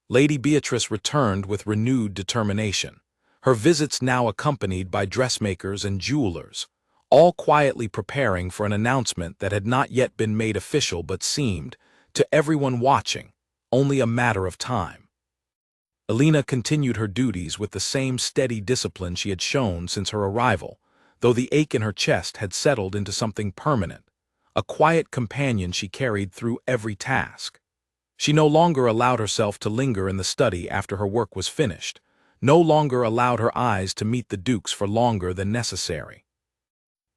A: Lady Beatrice returned with renewed determination, her visits now accompanied by dressmakers and jewelers, all quietly preparing for an announcement that had not yet been made official but seemed, to everyone watching, only a matter of time. Alina continued her duties with the same steady discipline she had shown since her arrival, though the ache in her chest had settled into something permanent, a quiet companion she carried through every task. She no longer allowed herself to linger in the study after her work was finished, no longer allowed her eyes to meet the Duke's for longer than necessary.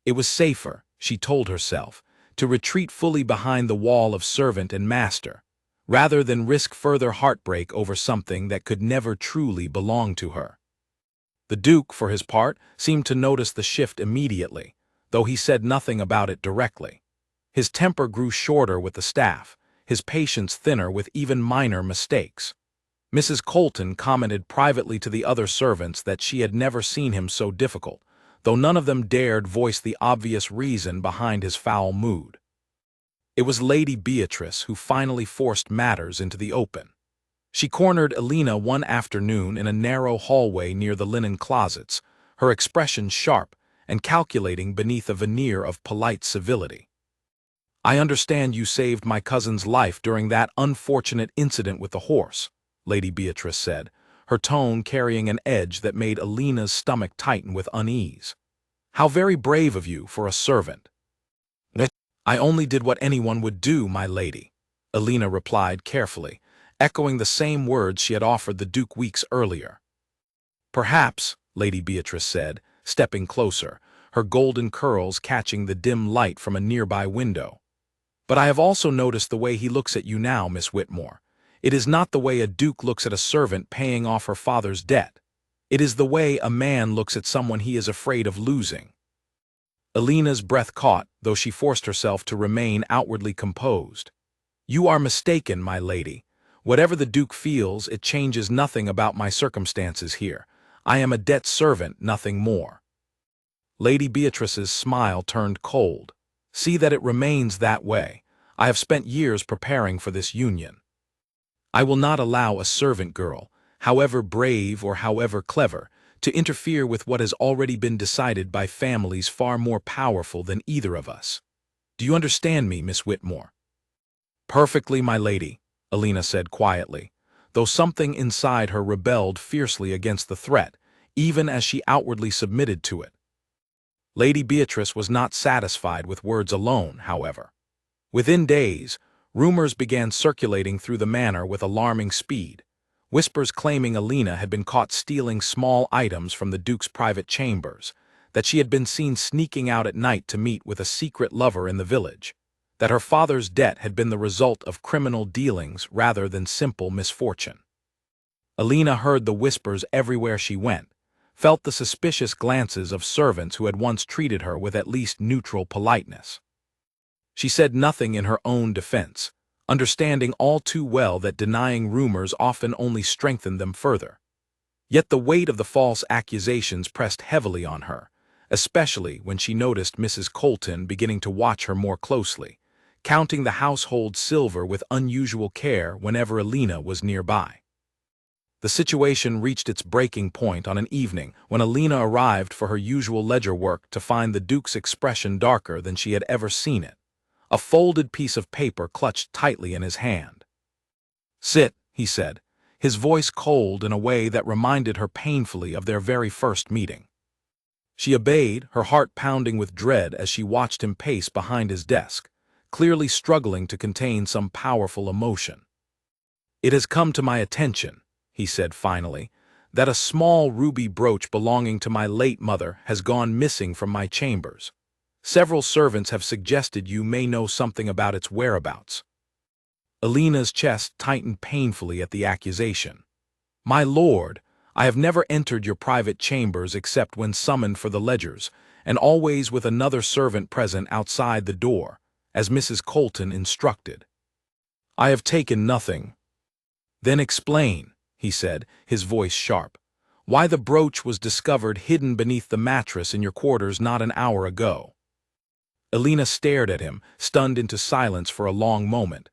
A: It was safer, she told herself, to retreat fully behind the wall of servant and master, rather than risk further heartbreak over something that could never truly belong to her. The Duke, for his part, seemed to notice the shift immediately, though he said nothing about it directly. His temper grew shorter with the staff, his patience thinner with even minor mistakes. Mrs. Colton commented privately to the other servants that she had never seen him so difficult, though none of them dared voice the obvious reason behind his foul mood. It was Lady Beatrice who finally forced matters into the open. She cornered Alina one afternoon in a narrow hallway near the linen closets, her expression sharp and calculating beneath a veneer of polite civility. "I understand you saved my cousin's life during that unfortunate incident with the horse," Lady Beatrice said, her tone carrying an edge that made Alina's stomach tighten with unease. "How very brave of you for a servant." "I only did what anyone would do, my lady," Alina replied carefully, echoing the same words she had offered the Duke weeks earlier. "Perhaps," Lady Beatrice said, stepping closer, her golden curls catching the dim light from a nearby window. "But I have also noticed the way he looks at you now, Miss Whitmore. It is not the way a duke looks at a servant paying off her father's debt. It is the way a man looks at someone he is afraid of losing." Alina's breath caught, though she forced herself to remain outwardly composed. "You are mistaken, my lady. Whatever the Duke feels, it changes nothing about my circumstances here. I am a debt servant, nothing more." Lady Beatrice's smile turned cold. "See that it remains that way. I have spent years preparing for this union. I will not allow a servant girl, however brave or however clever, to interfere with what has already been decided by families far more powerful than either of us. Do you understand me, Miss Whitmore?" "Perfectly, my lady," Alina said quietly, though something inside her rebelled fiercely against the threat, even as she outwardly submitted to it. Lady Beatrice was not satisfied with words alone, however. Within days, rumors began circulating through the manor with alarming speed, whispers claiming Alina had been caught stealing small items from the Duke's private chambers, that she had been seen sneaking out at night to meet with a secret lover in the village, that her father's debt had been the result of criminal dealings rather than simple misfortune. Alina heard the whispers everywhere she went, felt the suspicious glances of servants who had once treated her with at least neutral politeness. She said nothing in her own defense, understanding all too well that denying rumors often only strengthened them further. Yet the weight of the false accusations pressed heavily on her, especially when she noticed Mrs. Colton beginning to watch her more closely, counting the household silver with unusual care whenever Alina was nearby. The situation reached its breaking point on an evening when Alina arrived for her usual ledger work to find the Duke's expression darker than she had ever seen it, a folded piece of paper clutched tightly in his hand. "Sit," he said, his voice cold in a way that reminded her painfully of their very first meeting. She obeyed, her heart pounding with dread as she watched him pace behind his desk, clearly struggling to contain some powerful emotion. "It has come to my attention," he said finally, "that a small ruby brooch belonging to my late mother has gone missing from my chambers. Several servants have suggested you may know something about its whereabouts." Alina's chest tightened painfully at the accusation. "My lord, I have never entered your private chambers except when summoned for the ledgers, and always with another servant present outside the door, as Mrs. Colton instructed. I have taken nothing." "Then explain," he said, his voice sharp, "why the brooch was discovered hidden beneath the mattress in your quarters not an hour ago." Alina stared at him, stunned into silence for a long moment.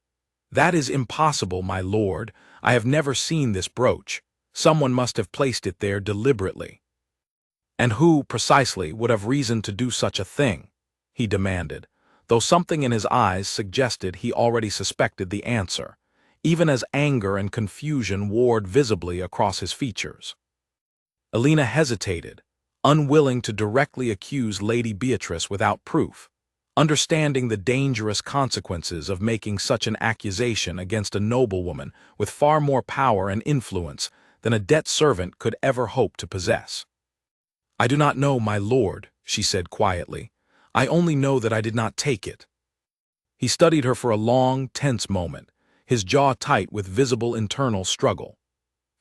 A: "That is impossible, my lord. I have never seen this brooch. Someone must have placed it there deliberately." "And who, precisely, would have reason to do such a thing?" he demanded, though something in his eyes suggested he already suspected the answer, even as anger and confusion warred visibly across his features. Alina hesitated, unwilling to directly accuse Lady Beatrice without proof, understanding the dangerous consequences of making such an accusation against a noblewoman with far more power and influence than a debt servant could ever hope to possess. "I do not know, my lord," she said quietly. "I only know that I did not take it." He studied her for a long, tense moment, his jaw tight with visible internal struggle.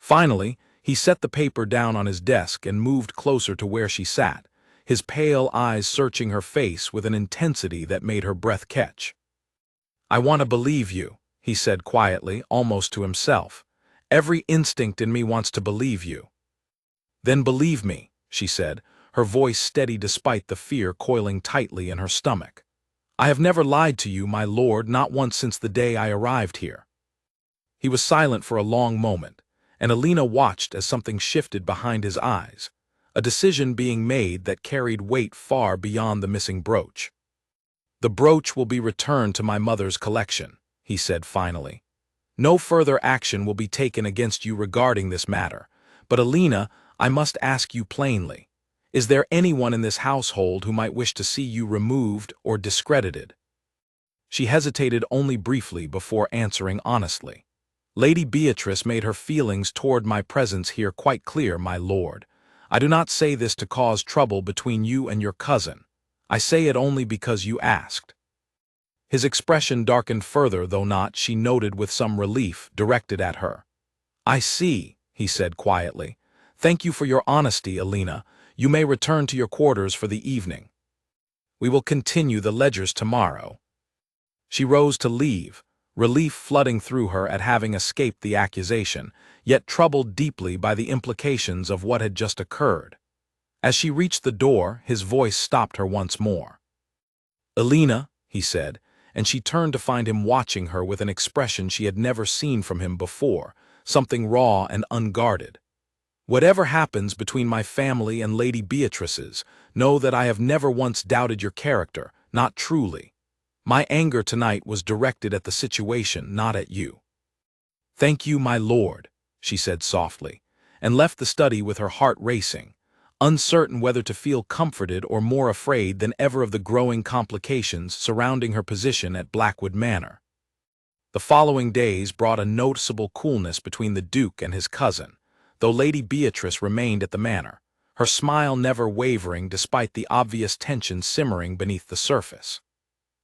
A: Finally, he set the paper down on his desk and moved closer to where she sat, his pale eyes searching her face with an intensity that made her breath catch. "I want to believe you," he said quietly, almost to himself. "Every instinct in me wants to believe you." "Then believe me," she said, her voice steady despite the fear coiling tightly in her stomach. "I have never lied to you, my lord, not once since the day I arrived here." He was silent for a long moment, and Alina watched as something shifted behind his eyes, a decision being made that carried weight far beyond the missing brooch. "The brooch will be returned to my mother's collection," he said finally. "No further action will be taken against you regarding this matter, but Alina, I must ask you plainly. Is there anyone in this household who might wish to see you removed or discredited?" She hesitated only briefly before answering honestly. "Lady Beatrice made her feelings toward my presence here quite clear, my lord. I do not say this to cause trouble between you and your cousin. I say it only because you asked." His expression darkened further, though not, she noted with some relief, directed at her. "I see," he said quietly. "Thank you for your honesty, Alina. You may return to your quarters for the evening. We will continue the ledgers tomorrow." She rose to leave, relief flooding through her at having escaped the accusation, yet troubled deeply by the implications of what had just occurred. As she reached the door, his voice stopped her once more. "Alina," he said, and she turned to find him watching her with an expression she had never seen from him before, something raw and unguarded. "Whatever happens between my family and Lady Beatrice's, know that I have never once doubted your character, not truly. My anger tonight was directed at the situation, not at you." "Thank you, my lord," she said softly, and left the study with her heart racing, uncertain whether to feel comforted or more afraid than ever of the growing complications surrounding her position at Blackwood Manor. The following days brought a noticeable coolness between the Duke and his cousin, though Lady Beatrice remained at the manor, her smile never wavering despite the obvious tension simmering beneath the surface.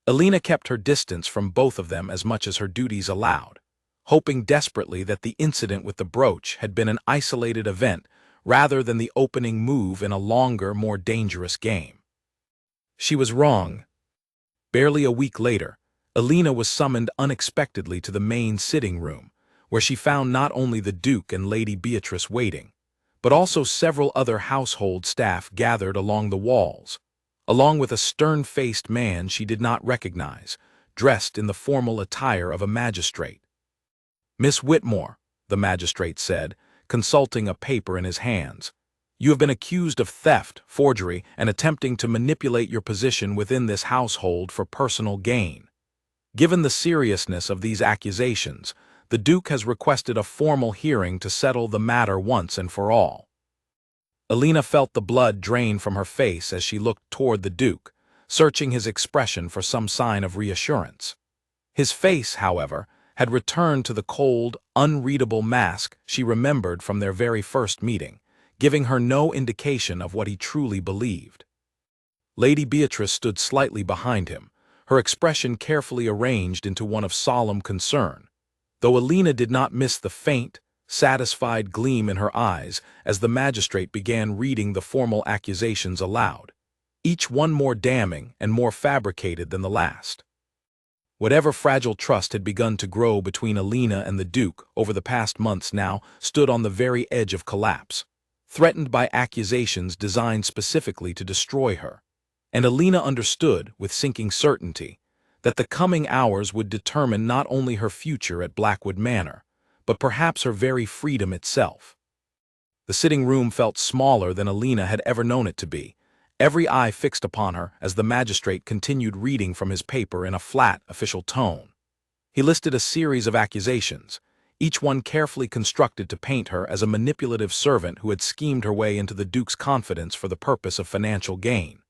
A: Alina kept her distance from both of them as much as her duties allowed, hoping desperately that the incident with the brooch had been an isolated event rather than the opening move in a longer, more dangerous game. She was wrong. Barely a week later, Alina was summoned unexpectedly to the main sitting room, where she found not only the Duke and Lady Beatrice waiting, but also several other household staff gathered along the walls, along with a stern-faced man she did not recognize, dressed in the formal attire of a magistrate. "Miss Whitmore," the magistrate said, consulting a paper in his hands. "You have been accused of theft, forgery, and attempting to manipulate your position within this household for personal gain. Given the seriousness of these accusations, the Duke has requested a formal hearing to settle the matter once and for all." Alina felt the blood drain from her face as she looked toward the Duke, searching his expression for some sign of reassurance. His face, however, had returned to the cold, unreadable mask she remembered from their very first meeting, giving her no indication of what he truly believed. Lady Beatrice stood slightly behind him, her expression carefully arranged into one of solemn concern, though Alina did not miss the faint, satisfied gleam in her eyes as the magistrate began reading the formal accusations aloud, each one more damning and more fabricated than the last. Whatever fragile trust had begun to grow between Alina and the Duke over the past months now stood on the very edge of collapse, threatened by accusations designed specifically to destroy her. And Alina understood, with sinking certainty, that the coming hours would determine not only her future at Blackwood Manor, but perhaps her very freedom itself. The sitting room felt smaller than Alina had ever known it to be, every eye fixed upon her as the magistrate continued reading from his paper in a flat, official tone. He listed a series of accusations, each one carefully constructed to paint her as a manipulative servant who had schemed her way into the Duke's confidence for the purpose of financial gain.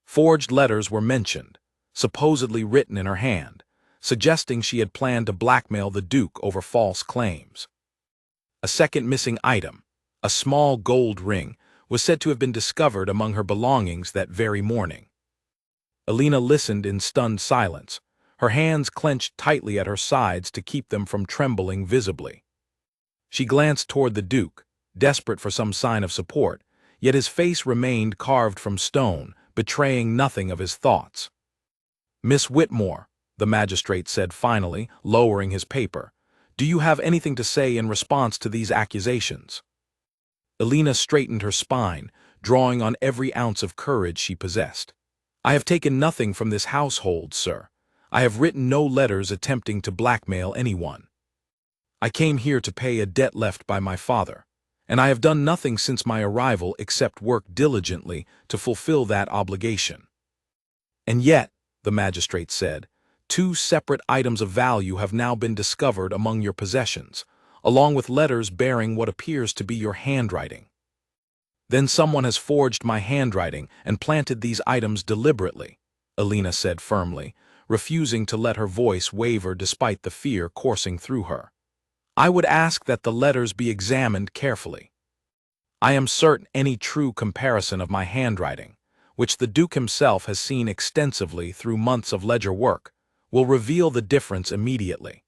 A: Forged letters were mentioned, supposedly written in her hand, suggesting she had planned to blackmail the Duke over false claims. A second missing item, a small gold ring, was said to have been discovered among her belongings that very morning. Alina listened in stunned silence, her hands clenched tightly at her sides to keep them from trembling visibly. She glanced toward the Duke, desperate for some sign of support, yet his face remained carved from stone, betraying nothing of his thoughts. "Miss Whitmore," the magistrate said finally, lowering his paper, "do you have anything to say in response to these accusations?" Alina straightened her spine, drawing on every ounce of courage she possessed. "I have taken nothing from this household, sir. I have written no letters attempting to blackmail anyone. I came here to pay a debt left by my father, and I have done nothing since my arrival except work diligently to fulfill that obligation." "And yet," the magistrate said, "two separate items of value have now been discovered among your possessions, along with letters bearing what appears to be your handwriting." "Then someone has forged my handwriting and planted these items deliberately," Alina said firmly, refusing to let her voice waver despite the fear coursing through her. "I would ask that the letters be examined carefully. I am certain any true comparison of my handwriting, which the Duke himself has seen extensively through months of ledger work, will reveal the difference immediately."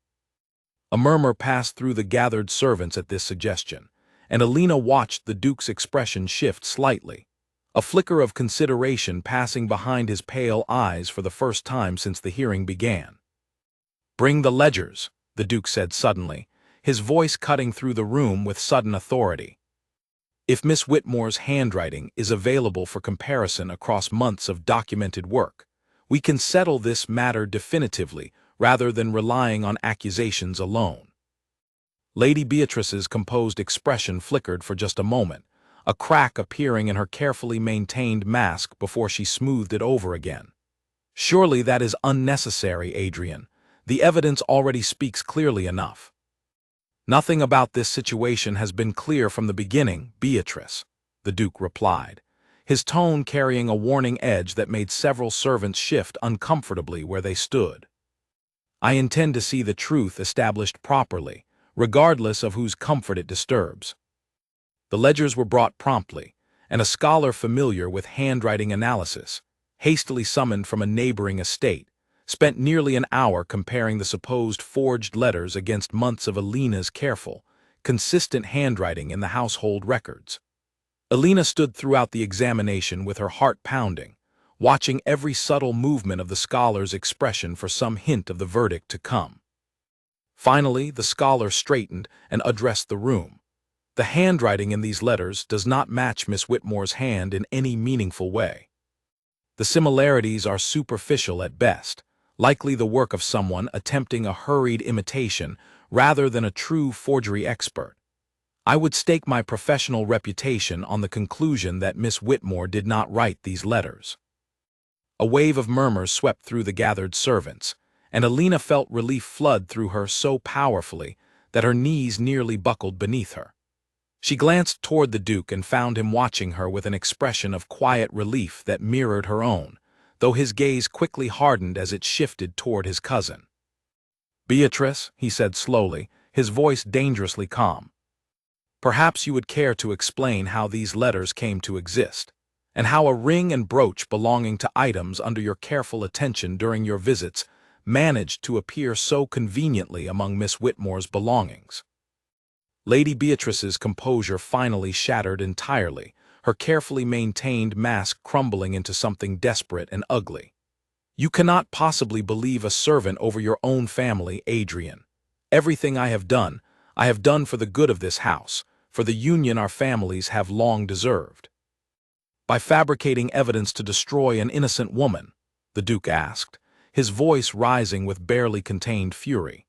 A: A murmur passed through the gathered servants at this suggestion, and Alina watched the Duke's expression shift slightly, a flicker of consideration passing behind his pale eyes for the first time since the hearing began. "Bring the ledgers," the Duke said suddenly, his voice cutting through the room with sudden authority. "If Miss Whitmore's handwriting is available for comparison across months of documented work, we can settle this matter definitively rather than relying on accusations alone." Lady Beatrice's composed expression flickered for just a moment, a crack appearing in her carefully maintained mask before she smoothed it over again. "Surely that is unnecessary, Adrian. The evidence already speaks clearly enough." "Nothing about this situation has been clear from the beginning, Beatrice," the Duke replied, his tone carrying a warning edge that made several servants shift uncomfortably where they stood. "I intend to see the truth established properly, regardless of whose comfort it disturbs." The ledgers were brought promptly, and a scholar familiar with handwriting analysis, hastily summoned from a neighboring estate, spent nearly an hour comparing the supposed forged letters against months of Alina's careful, consistent handwriting in the household records. Alina stood throughout the examination with her heart pounding, watching every subtle movement of the scholar's expression for some hint of the verdict to come. Finally, the scholar straightened and addressed the room. "The handwriting in these letters does not match Miss Whitmore's hand in any meaningful way. The similarities are superficial at best, likely the work of someone attempting a hurried imitation rather than a true forgery expert. I would stake my professional reputation on the conclusion that Miss Whitmore did not write these letters. A wave of murmurs swept through the gathered servants, and Alina felt relief flood through her so powerfully that her knees nearly buckled beneath her. She glanced toward the Duke and found him watching her with an expression of quiet relief that mirrored her own, though his gaze quickly hardened as it shifted toward his cousin. "Beatrice," he said slowly, his voice dangerously calm, "perhaps you would care to explain how these letters came to exist, and how a ring and brooch belonging to items under your careful attention during your visits managed to appear so conveniently among Miss Whitmore's belongings." Lady Beatrice's composure finally shattered entirely, her carefully maintained mask crumbling into something desperate and ugly. "You cannot possibly believe a servant over your own family, Adrian. Everything I have done for the good of this house, for the union our families have long deserved." "By fabricating evidence to destroy an innocent woman?" the Duke asked, his voice rising with barely contained fury.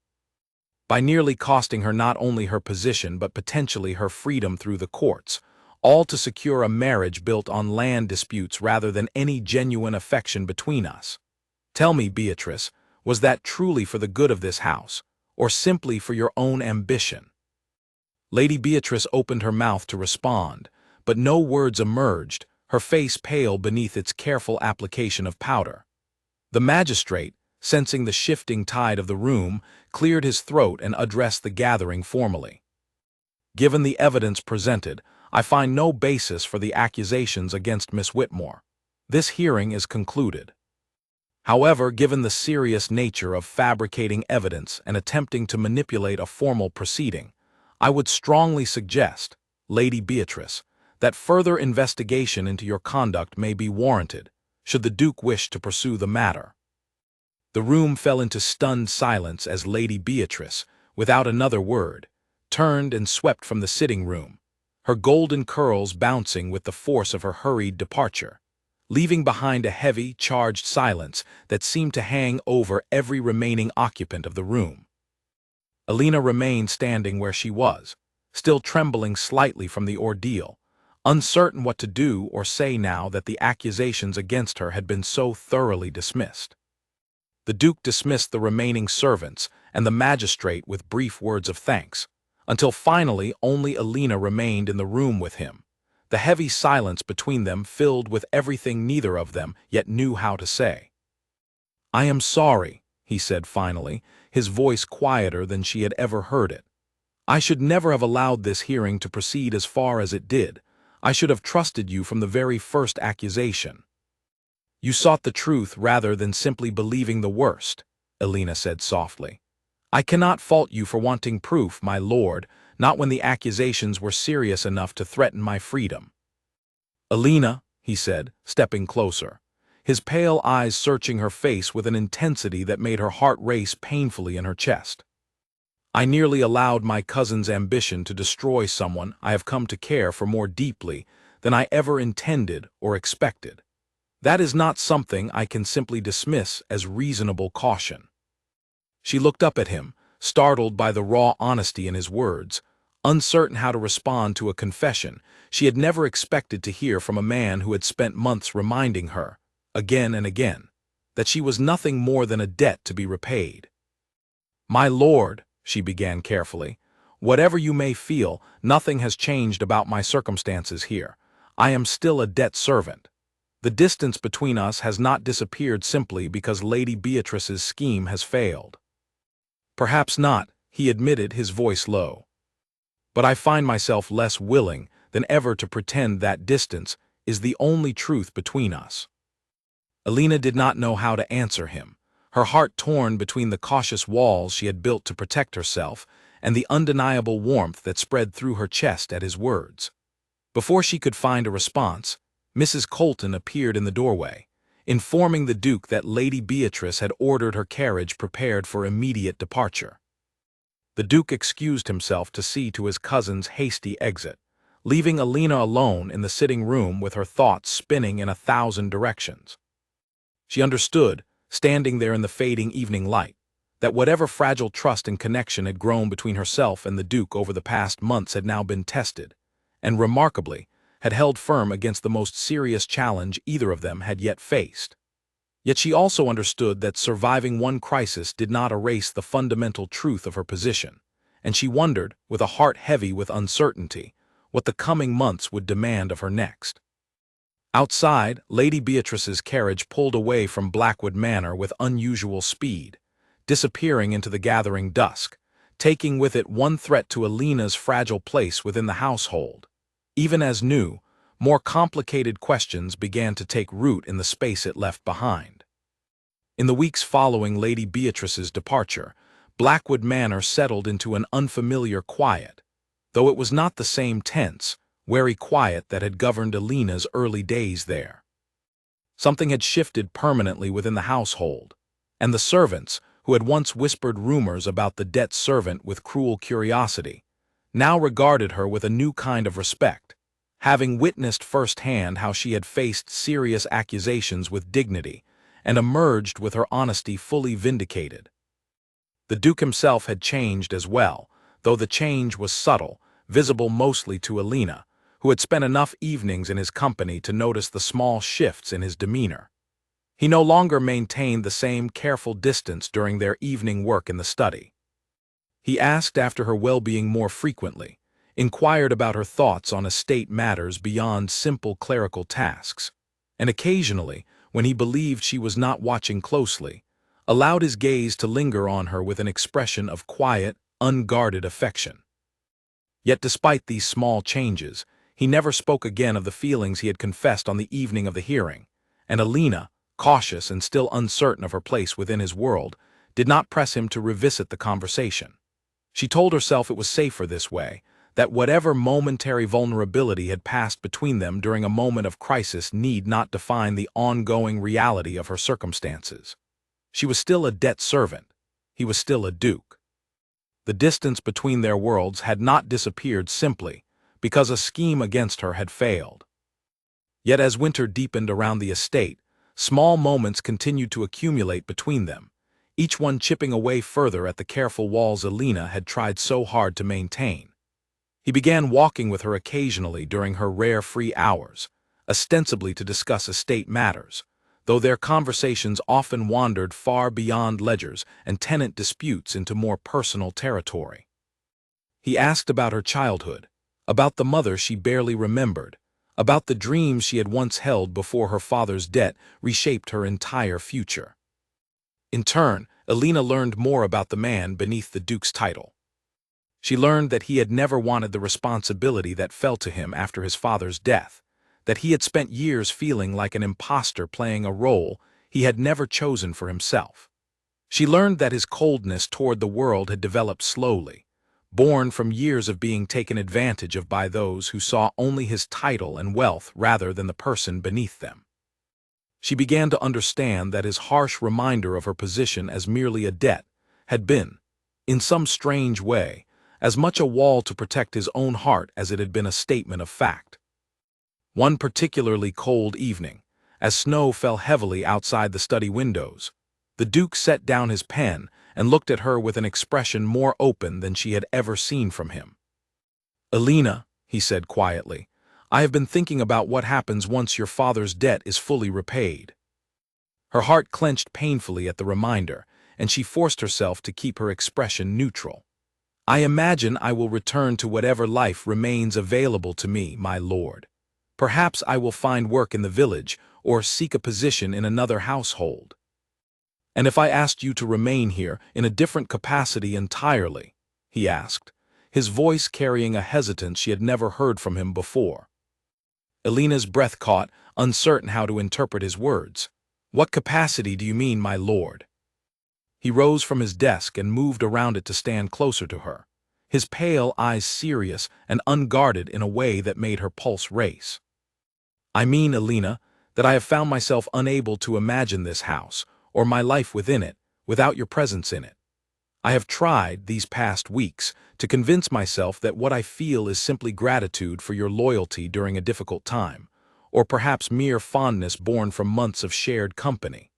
A: "By nearly costing her not only her position but potentially her freedom through the courts, all to secure a marriage built on land disputes rather than any genuine affection between us. Tell me, Beatrice, was that truly for the good of this house, or simply for your own ambition?" Lady Beatrice opened her mouth to respond, but no words emerged, her face pale beneath its careful application of powder. The magistrate, sensing the shifting tide of the room, cleared his throat and addressed the gathering formally. "Given the evidence presented, I find no basis for the accusations against Miss Whitmore. This hearing is concluded. However, given the serious nature of fabricating evidence and attempting to manipulate a formal proceeding, I would strongly suggest, Lady Beatrice, that further investigation into your conduct may be warranted, should the Duke wish to pursue the matter." The room fell into stunned silence as Lady Beatrice, without another word, turned and swept from the sitting room, her golden curls bouncing with the force of her hurried departure, leaving behind a heavy, charged silence that seemed to hang over every remaining occupant of the room. Alina remained standing where she was, still trembling slightly from the ordeal, uncertain what to do or say now that the accusations against her had been so thoroughly dismissed. The Duke dismissed the remaining servants and the magistrate with brief words of thanks, until finally only Alina remained in the room with him, the heavy silence between them filled with everything neither of them yet knew how to say. "I am sorry," he said finally, his voice quieter than she had ever heard it. "I should never have allowed this hearing to proceed as far as it did. I should have trusted you from the very first accusation." "You sought the truth rather than simply believing the worst," Alina said softly. "I cannot fault you for wanting proof, my lord, not when the accusations were serious enough to threaten my freedom." "Alina," he said, stepping closer, his pale eyes searching her face with an intensity that made her heart race painfully in her chest. "I nearly allowed my cousin's ambition to destroy someone I have come to care for more deeply than I ever intended or expected. That is not something I can simply dismiss as reasonable caution." She looked up at him, startled by the raw honesty in his words, uncertain how to respond to a confession she had never expected to hear from a man who had spent months reminding her, again and again, that she was nothing more than a debt to be repaid. "My lord," she began carefully, "whatever you may feel, nothing has changed about my circumstances here. I am still a debt servant. The distance between us has not disappeared simply because Lady Beatrice's scheme has failed." "Perhaps not," he admitted, his voice low. "But I find myself less willing than ever to pretend that distance is the only truth between us." Alina did not know how to answer him, her heart torn between the cautious walls she had built to protect herself and the undeniable warmth that spread through her chest at his words. Before she could find a response, Mrs. Colton appeared in the doorway, informing the Duke that Lady Beatrice had ordered her carriage prepared for immediate departure. The Duke excused himself to see to his cousin's hasty exit, leaving Alina alone in the sitting room with her thoughts spinning in 1,000 directions. She understood, standing there in the fading evening light, that whatever fragile trust and connection had grown between herself and the Duke over the past months had now been tested, and remarkably, had held firm against the most serious challenge either of them had yet faced. Yet she also understood that surviving one crisis did not erase the fundamental truth of her position, and she wondered, with a heart heavy with uncertainty, what the coming months would demand of her next. Outside, Lady Beatrice's carriage pulled away from Blackwood Manor with unusual speed, disappearing into the gathering dusk, taking with it one threat to Alina's fragile place within the household. Even as new, more complicated questions began to take root in the space it left behind. In the weeks following Lady Beatrice's departure, Blackwood Manor settled into an unfamiliar quiet, though it was not the same tense, wary quiet that had governed Alina's early days there. Something had shifted permanently within the household, and the servants, who had once whispered rumors about the debt servant with cruel curiosity, now regarded her with a new kind of respect, having witnessed firsthand how she had faced serious accusations with dignity and emerged with her honesty fully vindicated. The Duke himself had changed as well, though the change was subtle, visible mostly to Alina, who had spent enough evenings in his company to notice the small shifts in his demeanor. He no longer maintained the same careful distance during their evening work in the study. He asked after her well-being more frequently, inquired about her thoughts on estate matters beyond simple clerical tasks, and occasionally, when he believed she was not watching closely, allowed his gaze to linger on her with an expression of quiet, unguarded affection. Yet despite these small changes, he never spoke again of the feelings he had confessed on the evening of the hearing, and Alina, cautious and still uncertain of her place within his world, did not press him to revisit the conversation. She told herself it was safer this way, that whatever momentary vulnerability had passed between them during a moment of crisis need not define the ongoing reality of her circumstances. She was still a debt servant. He was still a duke. The distance between their worlds had not disappeared simply because a scheme against her had failed. Yet as winter deepened around the estate, small moments continued to accumulate between them, each one chipping away further at the careful walls Alina had tried so hard to maintain. He began walking with her occasionally during her rare free hours, ostensibly to discuss estate matters, though their conversations often wandered far beyond ledgers and tenant disputes into more personal territory. He asked about her childhood, about the mother she barely remembered, about the dreams she had once held before her father's debt reshaped her entire future. In turn, Alina learned more about the man beneath the Duke's title. She learned that he had never wanted the responsibility that fell to him after his father's death, that he had spent years feeling like an imposter playing a role he had never chosen for himself. She learned that his coldness toward the world had developed slowly, born from years of being taken advantage of by those who saw only his title and wealth rather than the person beneath them. She began to understand that his harsh reminder of her position as merely a debt had been, in some strange way, as much a wall to protect his own heart as it had been a statement of fact. One particularly cold evening, as snow fell heavily outside the study windows, the Duke set down his pen and looked at her with an expression more open than she had ever seen from him. "Alina," he said quietly, "I have been thinking about what happens once your father's debt is fully repaid." Her heart clenched painfully at the reminder, and she forced herself to keep her expression neutral. "I imagine I will return to whatever life remains available to me, my lord. Perhaps I will find work in the village or seek a position in another household." "And if I asked you to remain here in a different capacity entirely?" he asked, his voice carrying a hesitance she had never heard from him before. Alina's breath caught, uncertain how to interpret his words. "What capacity do you mean, my lord?" He rose from his desk and moved around it to stand closer to her, his pale eyes serious and unguarded in a way that made her pulse race. "I mean, Alina, that I have found myself unable to imagine this house, or my life within it, without your presence in it. I have tried, these past weeks, to convince myself that what I feel is simply gratitude for your loyalty during a difficult time, or perhaps mere fondness born from months of shared company.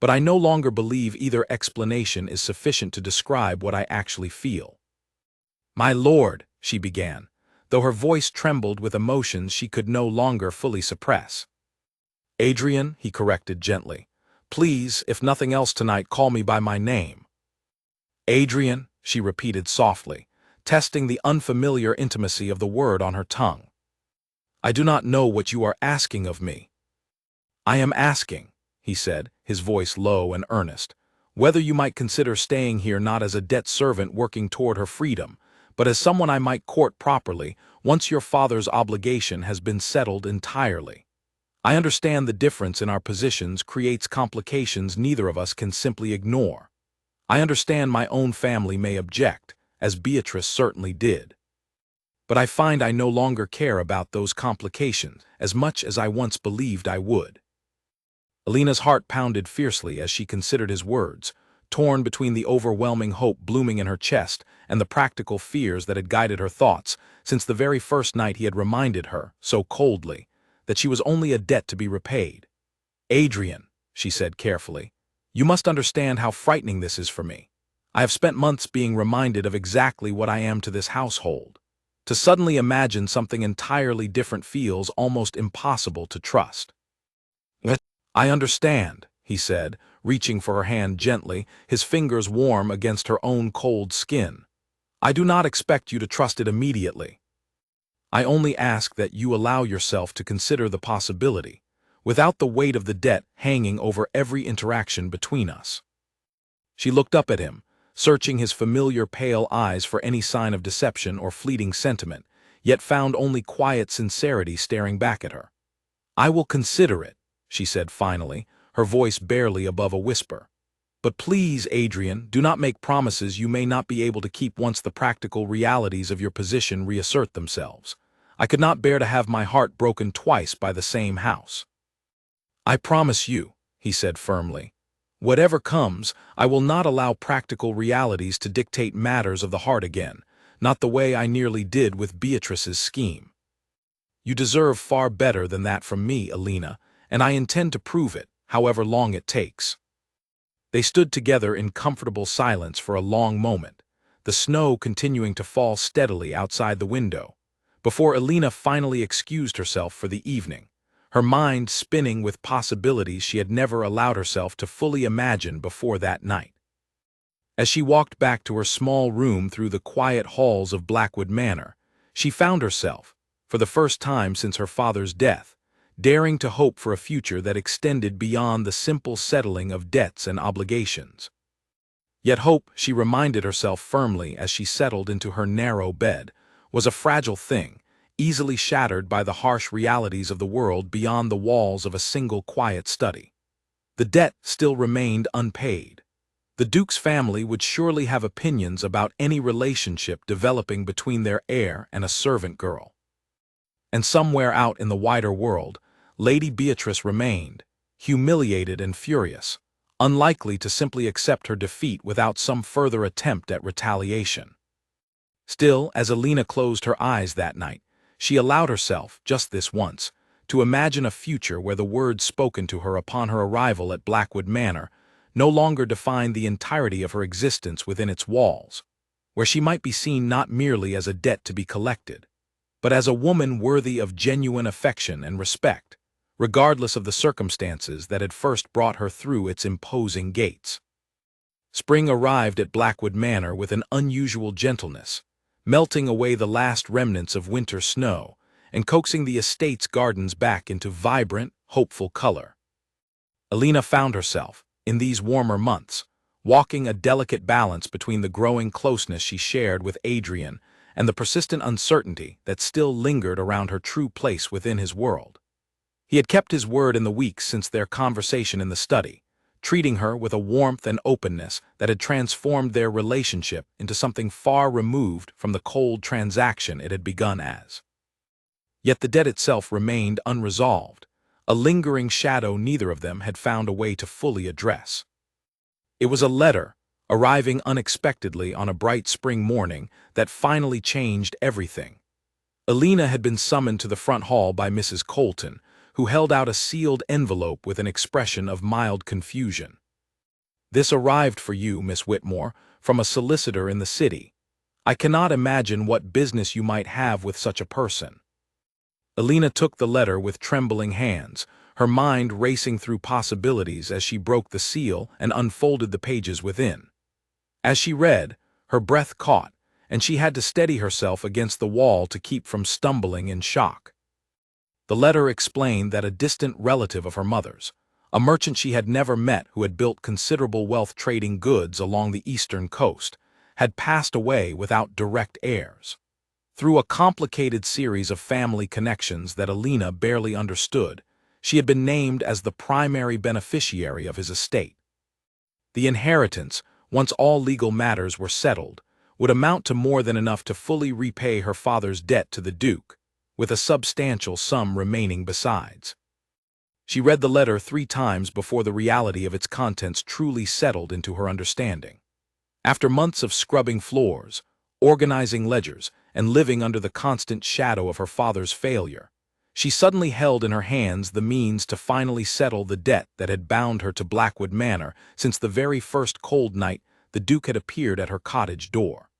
A: But I no longer believe either explanation is sufficient to describe what I actually feel. My lord, she began, though her voice trembled with emotions she could no longer fully suppress. Adrian, he corrected gently. Please, if nothing else tonight, call me by my name. Adrian, she repeated softly, testing the unfamiliar intimacy of the word on her tongue. I do not know what you are asking of me. I am asking, he said, his voice low and earnest, whether you might consider staying here not as a debt servant working toward her freedom, but as someone I might court properly once your father's obligation has been settled entirely. I understand the difference in our positions creates complications neither of us can simply ignore. I understand my own family may object, as Beatrice certainly did. But I find I no longer care about those complications as much as I once believed I would. Alina's heart pounded fiercely as she considered his words, torn between the overwhelming hope blooming in her chest and the practical fears that had guided her thoughts since the very first night he had reminded her, so coldly, that she was only a debt to be repaid. Adrian, she said carefully, you must understand how frightening this is for me. I have spent months being reminded of exactly what I am to this household. To suddenly imagine something entirely different feels almost impossible to trust. I understand, he said, reaching for her hand gently, his fingers warm against her own cold skin. I do not expect you to trust it immediately. I only ask that you allow yourself to consider the possibility, without the weight of the debt hanging over every interaction between us. She looked up at him, searching his familiar pale eyes for any sign of deception or fleeting sentiment, yet found only quiet sincerity staring back at her. I will consider it, she said finally, her voice barely above a whisper. But please, Adrian, do not make promises you may not be able to keep once the practical realities of your position reassert themselves. I could not bear to have my heart broken twice by the same house. I promise you, he said firmly. Whatever comes, I will not allow practical realities to dictate matters of the heart again, not the way I nearly did with Beatrice's scheme. You deserve far better than that from me, Alina, and I intend to prove it, however long it takes. They stood together in comfortable silence for a long moment, the snow continuing to fall steadily outside the window, before Alina finally excused herself for the evening, her mind spinning with possibilities she had never allowed herself to fully imagine before that night. As she walked back to her small room through the quiet halls of Blackwood Manor, she found herself, for the first time since her father's death, daring to hope for a future that extended beyond the simple settling of debts and obligations. Yet hope, she reminded herself firmly as she settled into her narrow bed, was a fragile thing, easily shattered by the harsh realities of the world beyond the walls of a single quiet study. The debt still remained unpaid. The Duke's family would surely have opinions about any relationship developing between their heir and a servant girl. And somewhere out in the wider world, Lady Beatrice remained, humiliated and furious, unlikely to simply accept her defeat without some further attempt at retaliation. Still, as Alina closed her eyes that night, she allowed herself, just this once, to imagine a future where the words spoken to her upon her arrival at Blackwood Manor no longer defined the entirety of her existence within its walls, where she might be seen not merely as a debt to be collected, but as a woman worthy of genuine affection and respect, regardless of the circumstances that had first brought her through its imposing gates. Spring arrived at Blackwood Manor with an unusual gentleness, melting away the last remnants of winter snow and coaxing the estate's gardens back into vibrant, hopeful color. Alina found herself, in these warmer months, walking a delicate balance between the growing closeness she shared with Adrian and the persistent uncertainty that still lingered around her true place within his world. He had kept his word in the weeks since their conversation in the study, treating her with a warmth and openness that had transformed their relationship into something far removed from the cold transaction it had begun as. Yet the debt itself remained unresolved, a lingering shadow neither of them had found a way to fully address. It was a letter, arriving unexpectedly on a bright spring morning, that finally changed everything. Alina had been summoned to the front hall by Mrs. Colton, who held out a sealed envelope with an expression of mild confusion. This arrived for you, Miss Whitmore, from a solicitor in the city. I cannot imagine what business you might have with such a person." Alina took the letter with trembling hands, her mind racing through possibilities as she broke the seal and unfolded the pages within. As she read, her breath caught, and she had to steady herself against the wall to keep from stumbling in shock. The letter explained that a distant relative of her mother's, a merchant she had never met who had built considerable wealth trading goods along the eastern coast, had passed away without direct heirs. Through a complicated series of family connections that Alina barely understood, she had been named as the primary beneficiary of his estate. The inheritance, once all legal matters were settled, would amount to more than enough to fully repay her father's debt to the Duke, with a substantial sum remaining besides. She read the letter 3 times before the reality of its contents truly settled into her understanding. After months of scrubbing floors, organizing ledgers, and living under the constant shadow of her father's failure, she suddenly held in her hands the means to finally settle the debt that had bound her to Blackwood Manor since the very first cold night the Duke had appeared at her cottage door.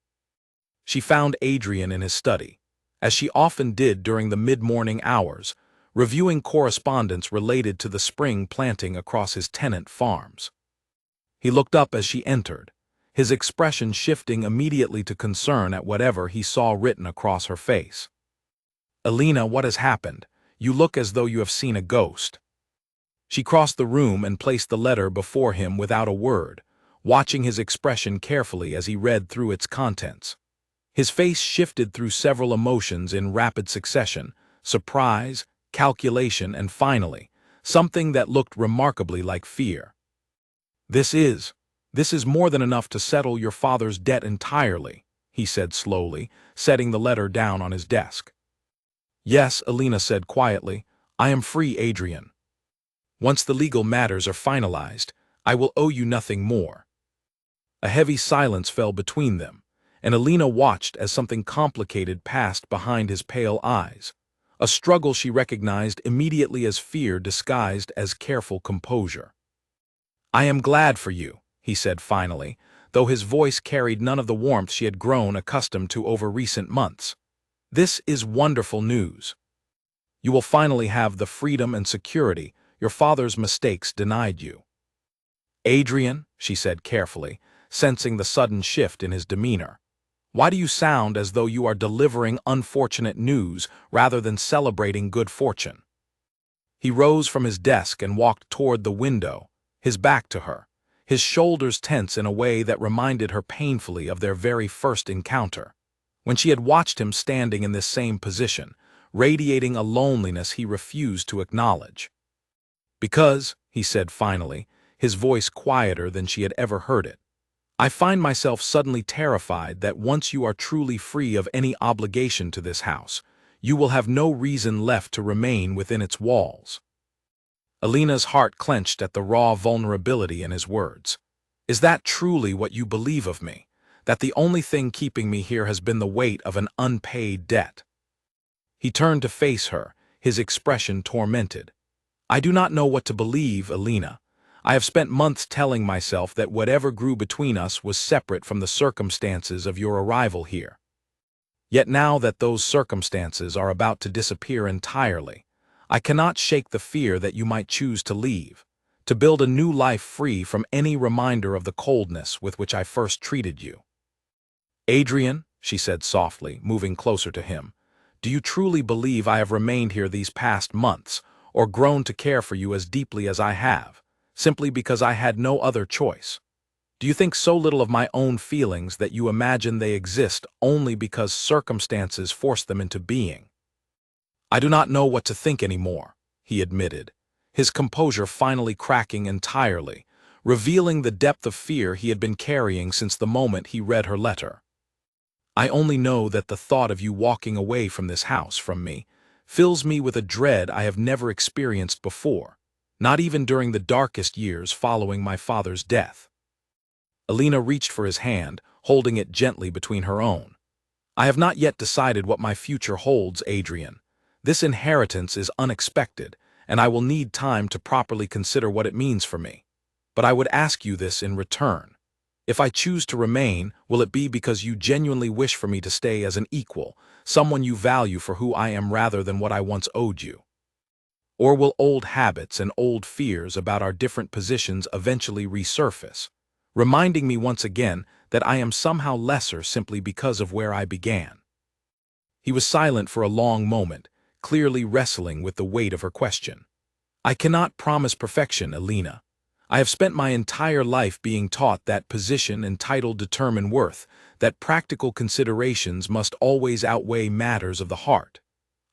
A: She found Adrian in his study, as she often did during the mid-morning hours, reviewing correspondence related to the spring planting across his tenant farms. He looked up as she entered, his expression shifting immediately to concern at whatever he saw written across her face. "Alina, what has happened? You look as though you have seen a ghost." She crossed the room and placed the letter before him without a word, watching his expression carefully as he read through its contents. His face shifted through several emotions in rapid succession: surprise, calculation, and finally, something that looked remarkably like fear. This is more than enough to settle your father's debt entirely," he said slowly, setting the letter down on his desk. "Yes," Alina said quietly, "I am free, Adrian. Once the legal matters are finalized, I will owe you nothing more." A heavy silence fell between them, and Alina watched as something complicated passed behind his pale eyes, a struggle she recognized immediately as fear disguised as careful composure. "I am glad for you," he said finally, though his voice carried none of the warmth she had grown accustomed to over recent months. "This is wonderful news. You will finally have the freedom and security your father's mistakes denied you." "Adrian," she said carefully, sensing the sudden shift in his demeanor, "why do you sound as though you are delivering unfortunate news rather than celebrating good fortune?" He rose from his desk and walked toward the window, his back to her, his shoulders tense in a way that reminded her painfully of their very first encounter, when she had watched him standing in this same position, radiating a loneliness he refused to acknowledge. "Because," he said finally, his voice quieter than she had ever heard it, "I find myself suddenly terrified that once you are truly free of any obligation to this house, you will have no reason left to remain within its walls." Alina's heart clenched at the raw vulnerability in his words. "Is that truly what you believe of me? That the only thing keeping me here has been the weight of an unpaid debt?" He turned to face her, his expression tormented. "I do not know what to believe, Alina. I have spent months telling myself that whatever grew between us was separate from the circumstances of your arrival here. Yet now that those circumstances are about to disappear entirely, I cannot shake the fear that you might choose to leave, to build a new life free from any reminder of the coldness with which I first treated you." "Adrian," she said softly, moving closer to him, "do you truly believe I have remained here these past months, or grown to care for you as deeply as I have, simply because I had no other choice? Do you think so little of my own feelings that you imagine they exist only because circumstances force them into being?" "I do not know what to think anymore," he admitted, his composure finally cracking entirely, revealing the depth of fear he had been carrying since the moment he read her letter. "I only know that the thought of you walking away from this house, from me, fills me with a dread I have never experienced before, not even during the darkest years following my father's death." Alina reached for his hand, holding it gently between her own. "I have not yet decided what my future holds, Adrian. This inheritance is unexpected, and I will need time to properly consider what it means for me. but I would ask you this in return. If I choose to remain, will it be because you genuinely wish for me to stay as an equal, someone you value for who I am rather than what I once owed you? Or will old habits and old fears about our different positions eventually resurface, reminding me once again that I am somehow lesser simply because of where I began? He was silent for a long moment, clearly wrestling with the weight of her question. I cannot promise perfection, Alina. I have spent my entire life being taught that position and title determine worth, that practical considerations must always outweigh matters of the heart.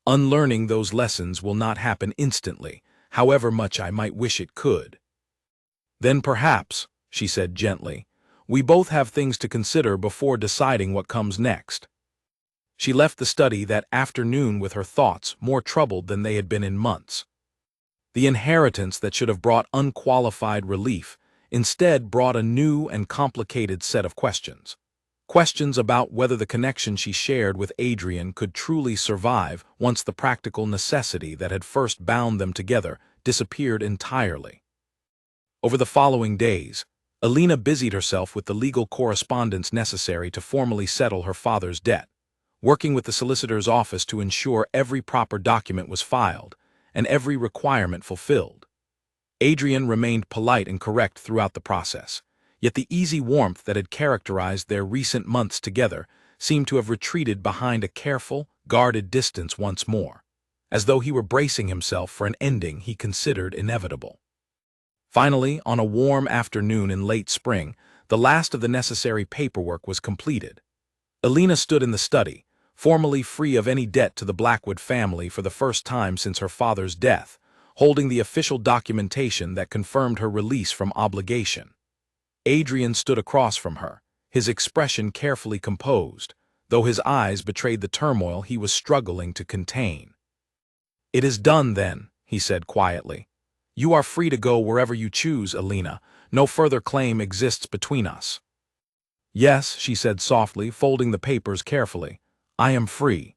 A: Unlearning those lessons will not happen instantly, however much I might wish it could. Then perhaps, she said gently, we both have things to consider before deciding what comes next. She left the study that afternoon with her thoughts more troubled than they had been in months. The inheritance that should have brought unqualified relief instead brought a new and complicated set of questions. Questions about whether the connection she shared with Adrian could truly survive once the practical necessity that had first bound them together disappeared entirely. Over the following days, Alina busied herself with the legal correspondence necessary to formally settle her father's debt, working with the solicitor's office to ensure every proper document was filed and every requirement fulfilled. Adrian remained polite and correct throughout the process, yet the easy warmth that had characterized their recent months together seemed to have retreated behind a careful, guarded distance once more, as though he were bracing himself for an ending he considered inevitable. Finally, on a warm afternoon in late spring, the last of the necessary paperwork was completed. Alina stood in the study, formally free of any debt to the Blackwood family for the first time since her father's death, holding the official documentation that confirmed her release from obligation. Adrian stood across from her, his expression carefully composed, though his eyes betrayed the turmoil he was struggling to contain. "It is done, then," he said quietly. "You are free to go wherever you choose, Alina. No further claim exists between us." "Yes," she said softly, folding the papers carefully. "I am free."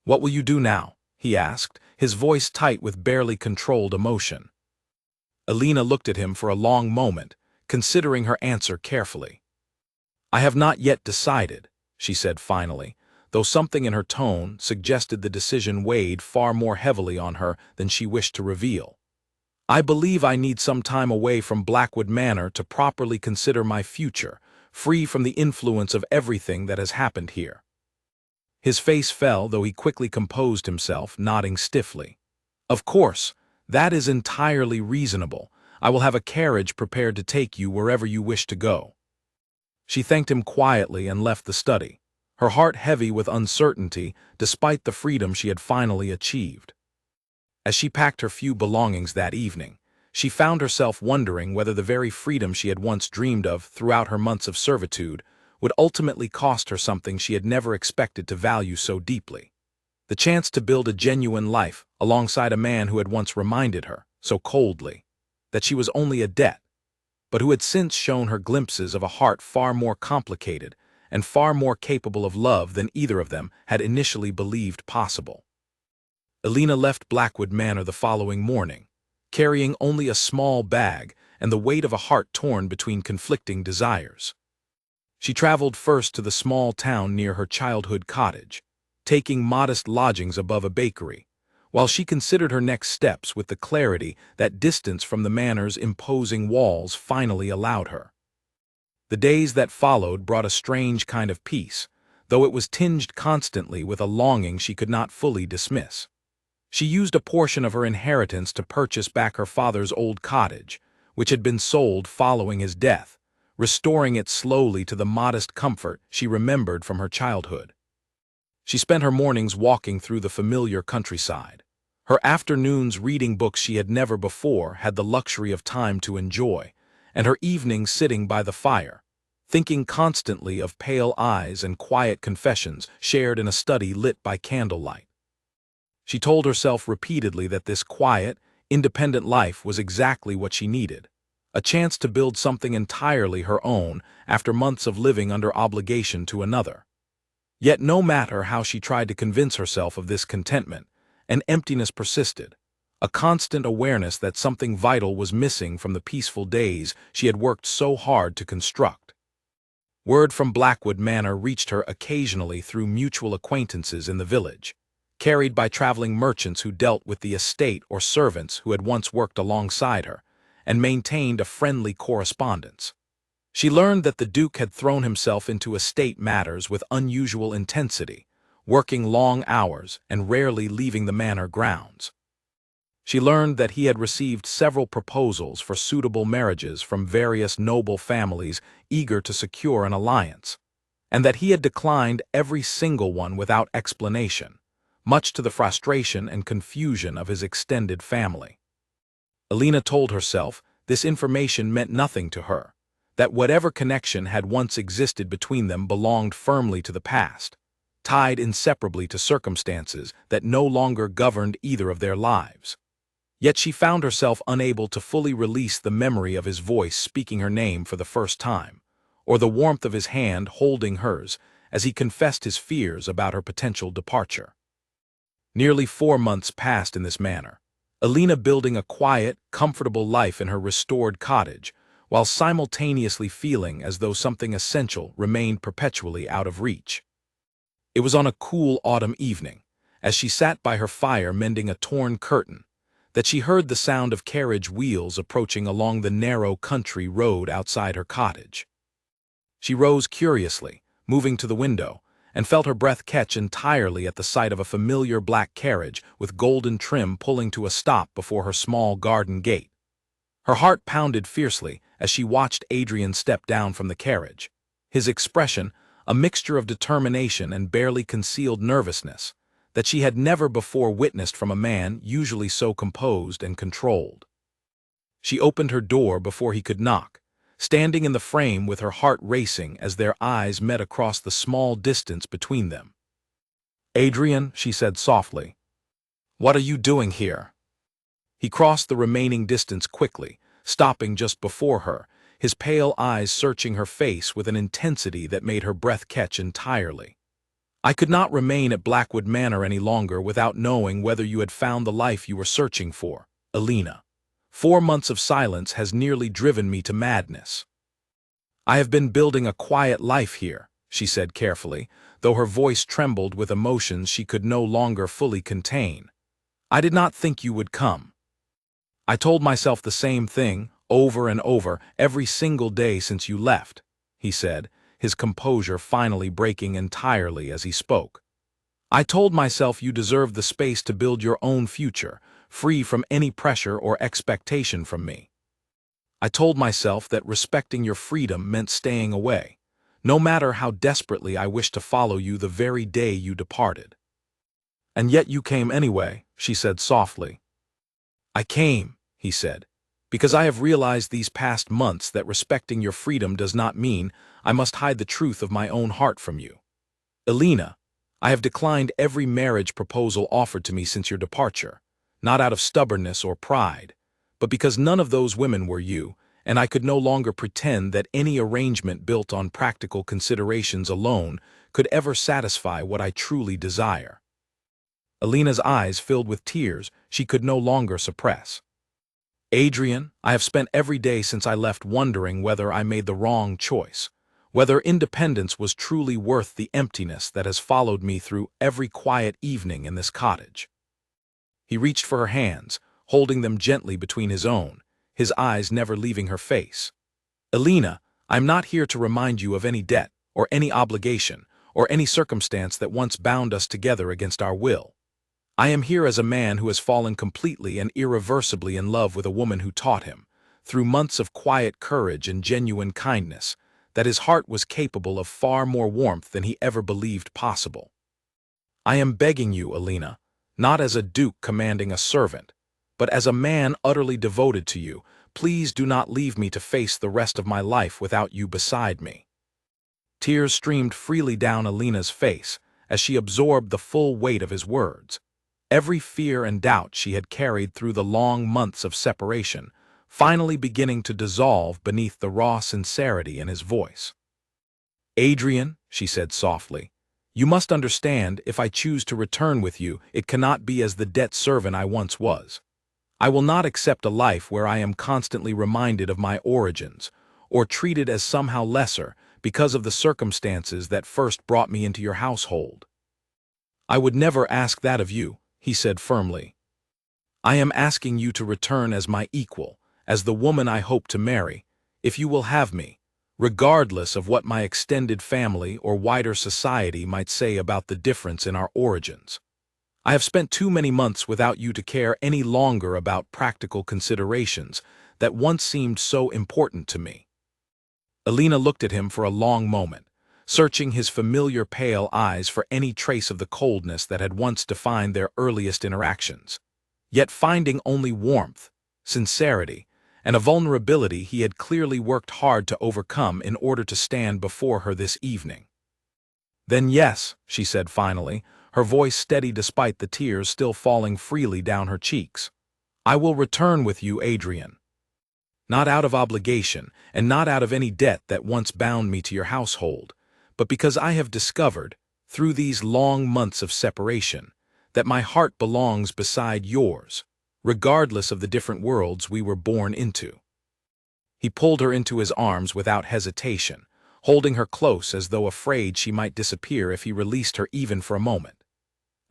A: "What will you do now?" he asked, his voice tight with barely controlled emotion. Alina looked at him for a long moment, considering her answer carefully. "I have not yet decided," she said finally, though something in her tone suggested the decision weighed far more heavily on her than she wished to reveal. "I believe I need some time away from Blackwood Manor to properly consider my future, free from the influence of everything that has happened here." His face fell, though he quickly composed himself, nodding stiffly. "Of course, that is entirely reasonable. I will have a carriage prepared to take you wherever you wish to go." She thanked him quietly and left the study, her heart heavy with uncertainty despite the freedom she had finally achieved. As she packed her few belongings that evening, she found herself wondering whether the very freedom she had once dreamed of throughout her months of servitude would ultimately cost her something she had never expected to value so deeply: the chance to build a genuine life alongside a man who had once reminded her, so coldly, that she was only a debt, but who had since shown her glimpses of a heart far more complicated and far more capable of love than either of them had initially believed possible. Alina left Blackwood Manor the following morning, carrying only a small bag and the weight of a heart torn between conflicting desires. She traveled first to the small town near her childhood cottage, taking modest lodgings above a bakery, while she considered her next steps with the clarity that distance from the manor's imposing walls finally allowed her. The days that followed brought a strange kind of peace, though it was tinged constantly with a longing she could not fully dismiss. She used a portion of her inheritance to purchase back her father's old cottage, which had been sold following his death, restoring it slowly to the modest comfort she remembered from her childhood. She spent her mornings walking through the familiar countryside, her afternoons reading books she had never before had the luxury of time to enjoy, and her evenings sitting by the fire, thinking constantly of pale eyes and quiet confessions shared in a study lit by candlelight. She told herself repeatedly that this quiet, independent life was exactly what she needed, a chance to build something entirely her own after months of living under obligation to another. Yet no matter how she tried to convince herself of this contentment, an emptiness persisted, a constant awareness that something vital was missing from the peaceful days she had worked so hard to construct. Word from Blackwood Manor reached her occasionally through mutual acquaintances in the village, carried by traveling merchants who dealt with the estate or servants who had once worked alongside her, and maintained a friendly correspondence. She learned that the Duke had thrown himself into estate matters with unusual intensity, working long hours and rarely leaving the manor grounds. She learned that he had received several proposals for suitable marriages from various noble families eager to secure an alliance, and that he had declined every single one without explanation, much to the frustration and confusion of his extended family. Alina told herself this information meant nothing to her, that whatever connection had once existed between them belonged firmly to the past, tied inseparably to circumstances that no longer governed either of their lives. Yet she found herself unable to fully release the memory of his voice speaking her name for the first time, or the warmth of his hand holding hers as he confessed his fears about her potential departure. Nearly 4 months passed in this manner, Alina building a quiet, comfortable life in her restored cottage, while simultaneously feeling as though something essential remained perpetually out of reach. It was on a cool autumn evening, as she sat by her fire mending a torn curtain, that she heard the sound of carriage wheels approaching along the narrow country road outside her cottage. She rose curiously, moving to the window, and felt her breath catch entirely at the sight of a familiar black carriage with golden trim pulling to a stop before her small garden gate. Her heart pounded fiercely as she watched Adrian step down from the carriage, his expression a mixture of determination and barely concealed nervousness that she had never before witnessed from a man usually so composed and controlled. She opened her door before he could knock, standing in the frame with her heart racing as their eyes met across the small distance between them. "Adrian," she said softly, "what are you doing here?" He crossed the remaining distance quickly, stopping just before her, his pale eyes searching her face with an intensity that made her breath catch entirely. "I could not remain at Blackwood Manor any longer without knowing whether you had found the life you were searching for, Alina. 4 months of silence has nearly driven me to madness." "I have been building a quiet life here," she said carefully, though her voice trembled with emotions she could no longer fully contain. "I did not think you would come. I told myself the same thing, over and over, every single day since you left," he said, his composure finally breaking entirely as he spoke. "I told myself you deserved the space to build your own future, free from any pressure or expectation from me. I told myself that respecting your freedom meant staying away, no matter how desperately I wished to follow you the very day you departed." "And yet you came anyway," she said softly. "I came," he said, "because I have realized these past months that respecting your freedom does not mean I must hide the truth of my own heart from you. Alina, I have declined every marriage proposal offered to me since your departure, not out of stubbornness or pride, but because none of those women were you, and I could no longer pretend that any arrangement built on practical considerations alone could ever satisfy what I truly desire." Alina's eyes filled with tears she could no longer suppress. "Adrian, I have spent every day since I left wondering whether I made the wrong choice, whether independence was truly worth the emptiness that has followed me through every quiet evening in this cottage." He reached for her hands, holding them gently between his own, his eyes never leaving her face. "Alina, I am not here to remind you of any debt, or any obligation, or any circumstance that once bound us together against our will. I am here as a man who has fallen completely and irreversibly in love with a woman who taught him, through months of quiet courage and genuine kindness, that his heart was capable of far more warmth than he ever believed possible. I am begging you, Alina, not as a duke commanding a servant, but as a man utterly devoted to you, please do not leave me to face the rest of my life without you beside me." Tears streamed freely down Alina's face as she absorbed the full weight of his words. Every fear and doubt she had carried through the long months of separation, finally beginning to dissolve beneath the raw sincerity in his voice. "Adrian," she said softly, "you must understand, if I choose to return with you, it cannot be as the debt servant I once was. I will not accept a life where I am constantly reminded of my origins, or treated as somehow lesser because of the circumstances that first brought me into your household. I would never ask that of you, he said firmly. I am asking you to return as my equal, as the woman I hope to marry, if you will have me, regardless of what my extended family or wider society might say about the difference in our origins. I have spent too many months without you to care any longer about practical considerations that once seemed so important to me. Alina looked at him for a long moment, searching his familiar pale eyes for any trace of the coldness that had once defined their earliest interactions, yet finding only warmth, sincerity, and a vulnerability he had clearly worked hard to overcome in order to stand before her this evening. Then yes, she said finally, her voice steady despite the tears still falling freely down her cheeks. I will return with you, Adrian. Not out of obligation, and not out of any debt that once bound me to your household, but because I have discovered, through these long months of separation, that my heart belongs beside yours, regardless of the different worlds we were born into. He pulled her into his arms without hesitation, holding her close as though afraid she might disappear if he released her even for a moment.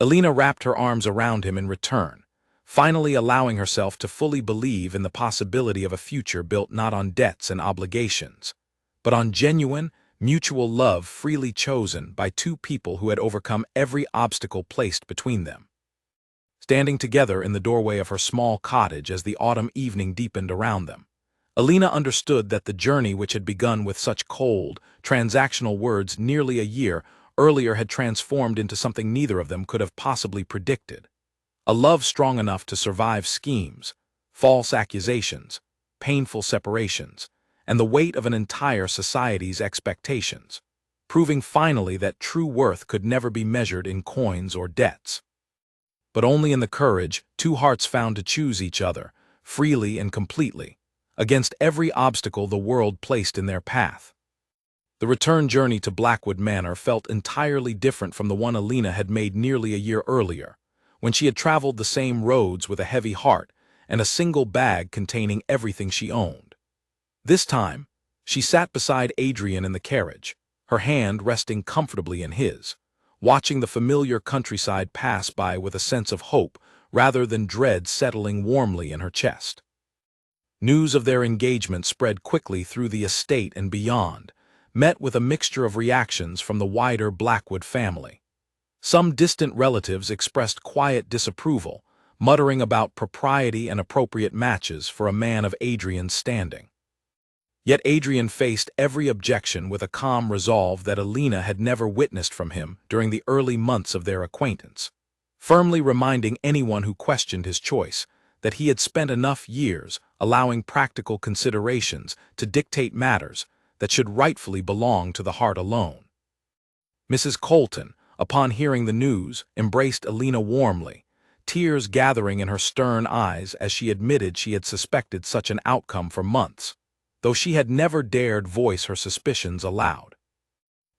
A: Alina wrapped her arms around him in return, finally allowing herself to fully believe in the possibility of a future built not on debts and obligations, but on genuine, mutual love freely chosen by two people who had overcome every obstacle placed between them. Standing together in the doorway of her small cottage as the autumn evening deepened around them, Alina understood that the journey which had begun with such cold, transactional words nearly a year earlier had transformed into something neither of them could have possibly predicted. A love strong enough to survive schemes, false accusations, painful separations, and the weight of an entire society's expectations, proving finally that true worth could never be measured in coins or debts. But only in the courage two hearts found to choose each other, freely and completely, against every obstacle the world placed in their path. The return journey to Blackwood Manor felt entirely different from the one Alina had made nearly a year earlier, when she had traveled the same roads with a heavy heart and a single bag containing everything she owned. This time, she sat beside Adrian in the carriage, her hand resting comfortably in his, watching the familiar countryside pass by with a sense of hope rather than dread settling warmly in her chest. News of their engagement spread quickly through the estate and beyond, met with a mixture of reactions from the wider Blackwood family. Some distant relatives expressed quiet disapproval, muttering about propriety and appropriate matches for a man of Adrian's standing. Yet Adrian faced every objection with a calm resolve that Alina had never witnessed from him during the early months of their acquaintance, firmly reminding anyone who questioned his choice that he had spent enough years allowing practical considerations to dictate matters that should rightfully belong to the heart alone. Mrs. Colton, upon hearing the news, embraced Alina warmly, tears gathering in her stern eyes as she admitted she had suspected such an outcome for months, though she had never dared voice her suspicions aloud.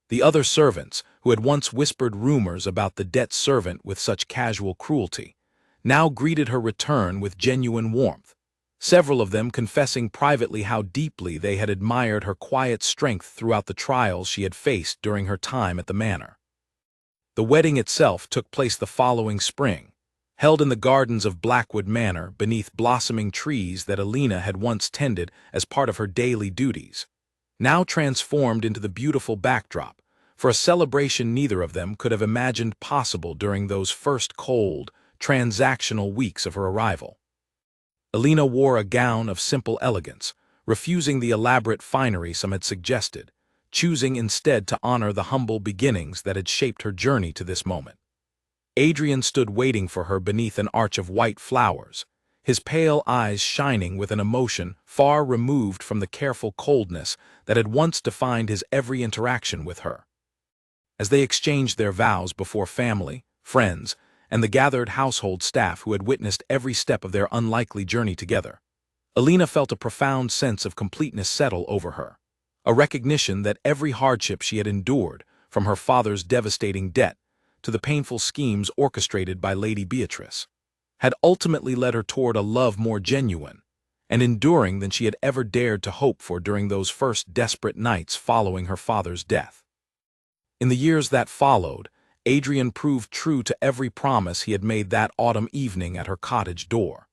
A: The other servants, who had once whispered rumors about the debt servant with such casual cruelty, now greeted her return with genuine warmth, several of them confessing privately how deeply they had admired her quiet strength throughout the trials she had faced during her time at the manor. The wedding itself took place the following spring, held in the gardens of Blackwood Manor beneath blossoming trees that Alina had once tended as part of her daily duties, now transformed into the beautiful backdrop for a celebration neither of them could have imagined possible during those first cold, transactional weeks of her arrival. Alina wore a gown of simple elegance, refusing the elaborate finery some had suggested, choosing instead to honor the humble beginnings that had shaped her journey to this moment. Adrian stood waiting for her beneath an arch of white flowers, his pale eyes shining with an emotion far removed from the careful coldness that had once defined his every interaction with her. As they exchanged their vows before family, friends, and the gathered household staff who had witnessed every step of their unlikely journey together, Alina felt a profound sense of completeness settle over her, a recognition that every hardship she had endured, from her father's devastating debt to the painful schemes orchestrated by Lady Beatrice, had ultimately led her toward a love more genuine and enduring than she had ever dared to hope for during those first desperate nights following her father's death. In the years that followed, Adrian proved true to every promise he had made that autumn evening at her cottage door.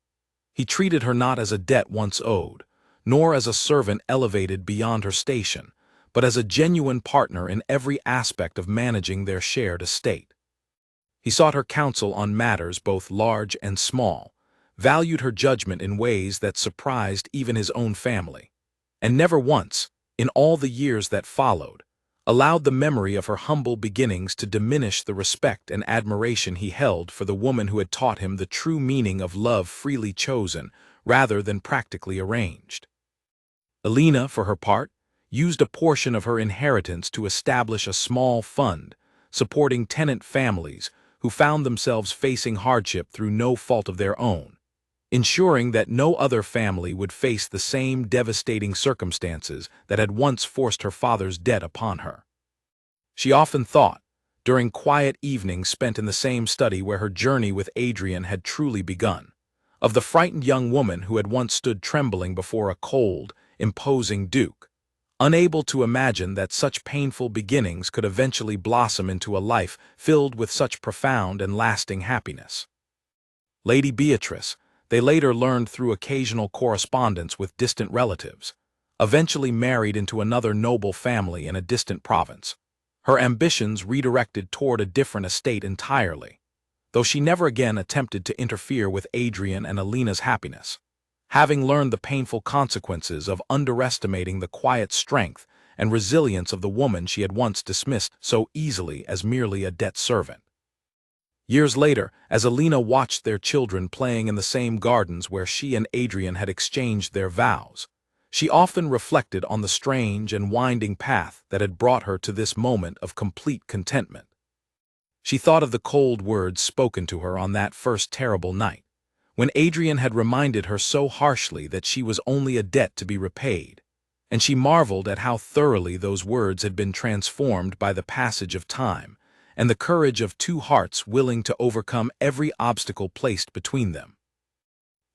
A: He treated her not as a debt once owed, nor as a servant elevated beyond her station, but as a genuine partner in every aspect of managing their shared estate. He sought her counsel on matters both large and small, valued her judgment in ways that surprised even his own family, and never once, in all the years that followed, allowed the memory of her humble beginnings to diminish the respect and admiration he held for the woman who had taught him the true meaning of love freely chosen rather than practically arranged. Alina, for her part, used a portion of her inheritance to establish a small fund, supporting tenant families who found themselves facing hardship through no fault of their own, ensuring that no other family would face the same devastating circumstances that had once forced her father's debt upon her. She often thought, during quiet evenings spent in the same study where her journey with Adrian had truly begun, of the frightened young woman who had once stood trembling before a cold, imposing duke, unable to imagine that such painful beginnings could eventually blossom into a life filled with such profound and lasting happiness. Lady Beatrice, they later learned through occasional correspondence with distant relatives, eventually married into another noble family in a distant province, her ambitions redirected toward a different estate entirely, though she never again attempted to interfere with Adrian and Alina's happiness, having learned the painful consequences of underestimating the quiet strength and resilience of the woman she had once dismissed so easily as merely a debt servant. Years later, as Alina watched their children playing in the same gardens where she and Adrian had exchanged their vows, she often reflected on the strange and winding path that had brought her to this moment of complete contentment. She thought of the cold words spoken to her on that first terrible night, when Adrian had reminded her so harshly that she was only a debt to be repaid, and she marveled at how thoroughly those words had been transformed by the passage of time and the courage of two hearts willing to overcome every obstacle placed between them.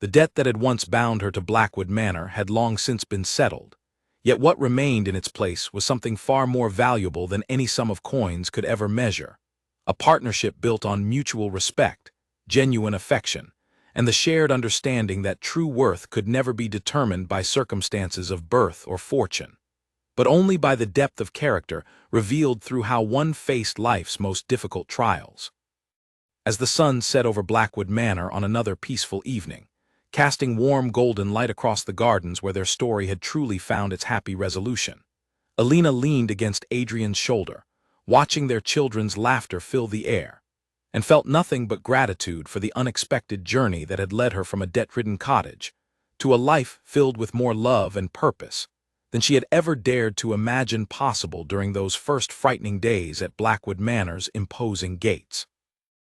A: The debt that had once bound her to Blackwood Manor had long since been settled, yet what remained in its place was something far more valuable than any sum of coins could ever measure: a partnership built on mutual respect, genuine affection, and the shared understanding that true worth could never be determined by circumstances of birth or fortune, but only by the depth of character revealed through how one faced life's most difficult trials. As the sun set over Blackwood Manor on another peaceful evening, casting warm golden light across the gardens where their story had truly found its happy resolution, Alina leaned against Adrian's shoulder, watching their children's laughter fill the air, and felt nothing but gratitude for the unexpected journey that had led her from a debt-ridden cottage to a life filled with more love and purpose than she had ever dared to imagine possible during those first frightening days at Blackwood Manor's imposing gates.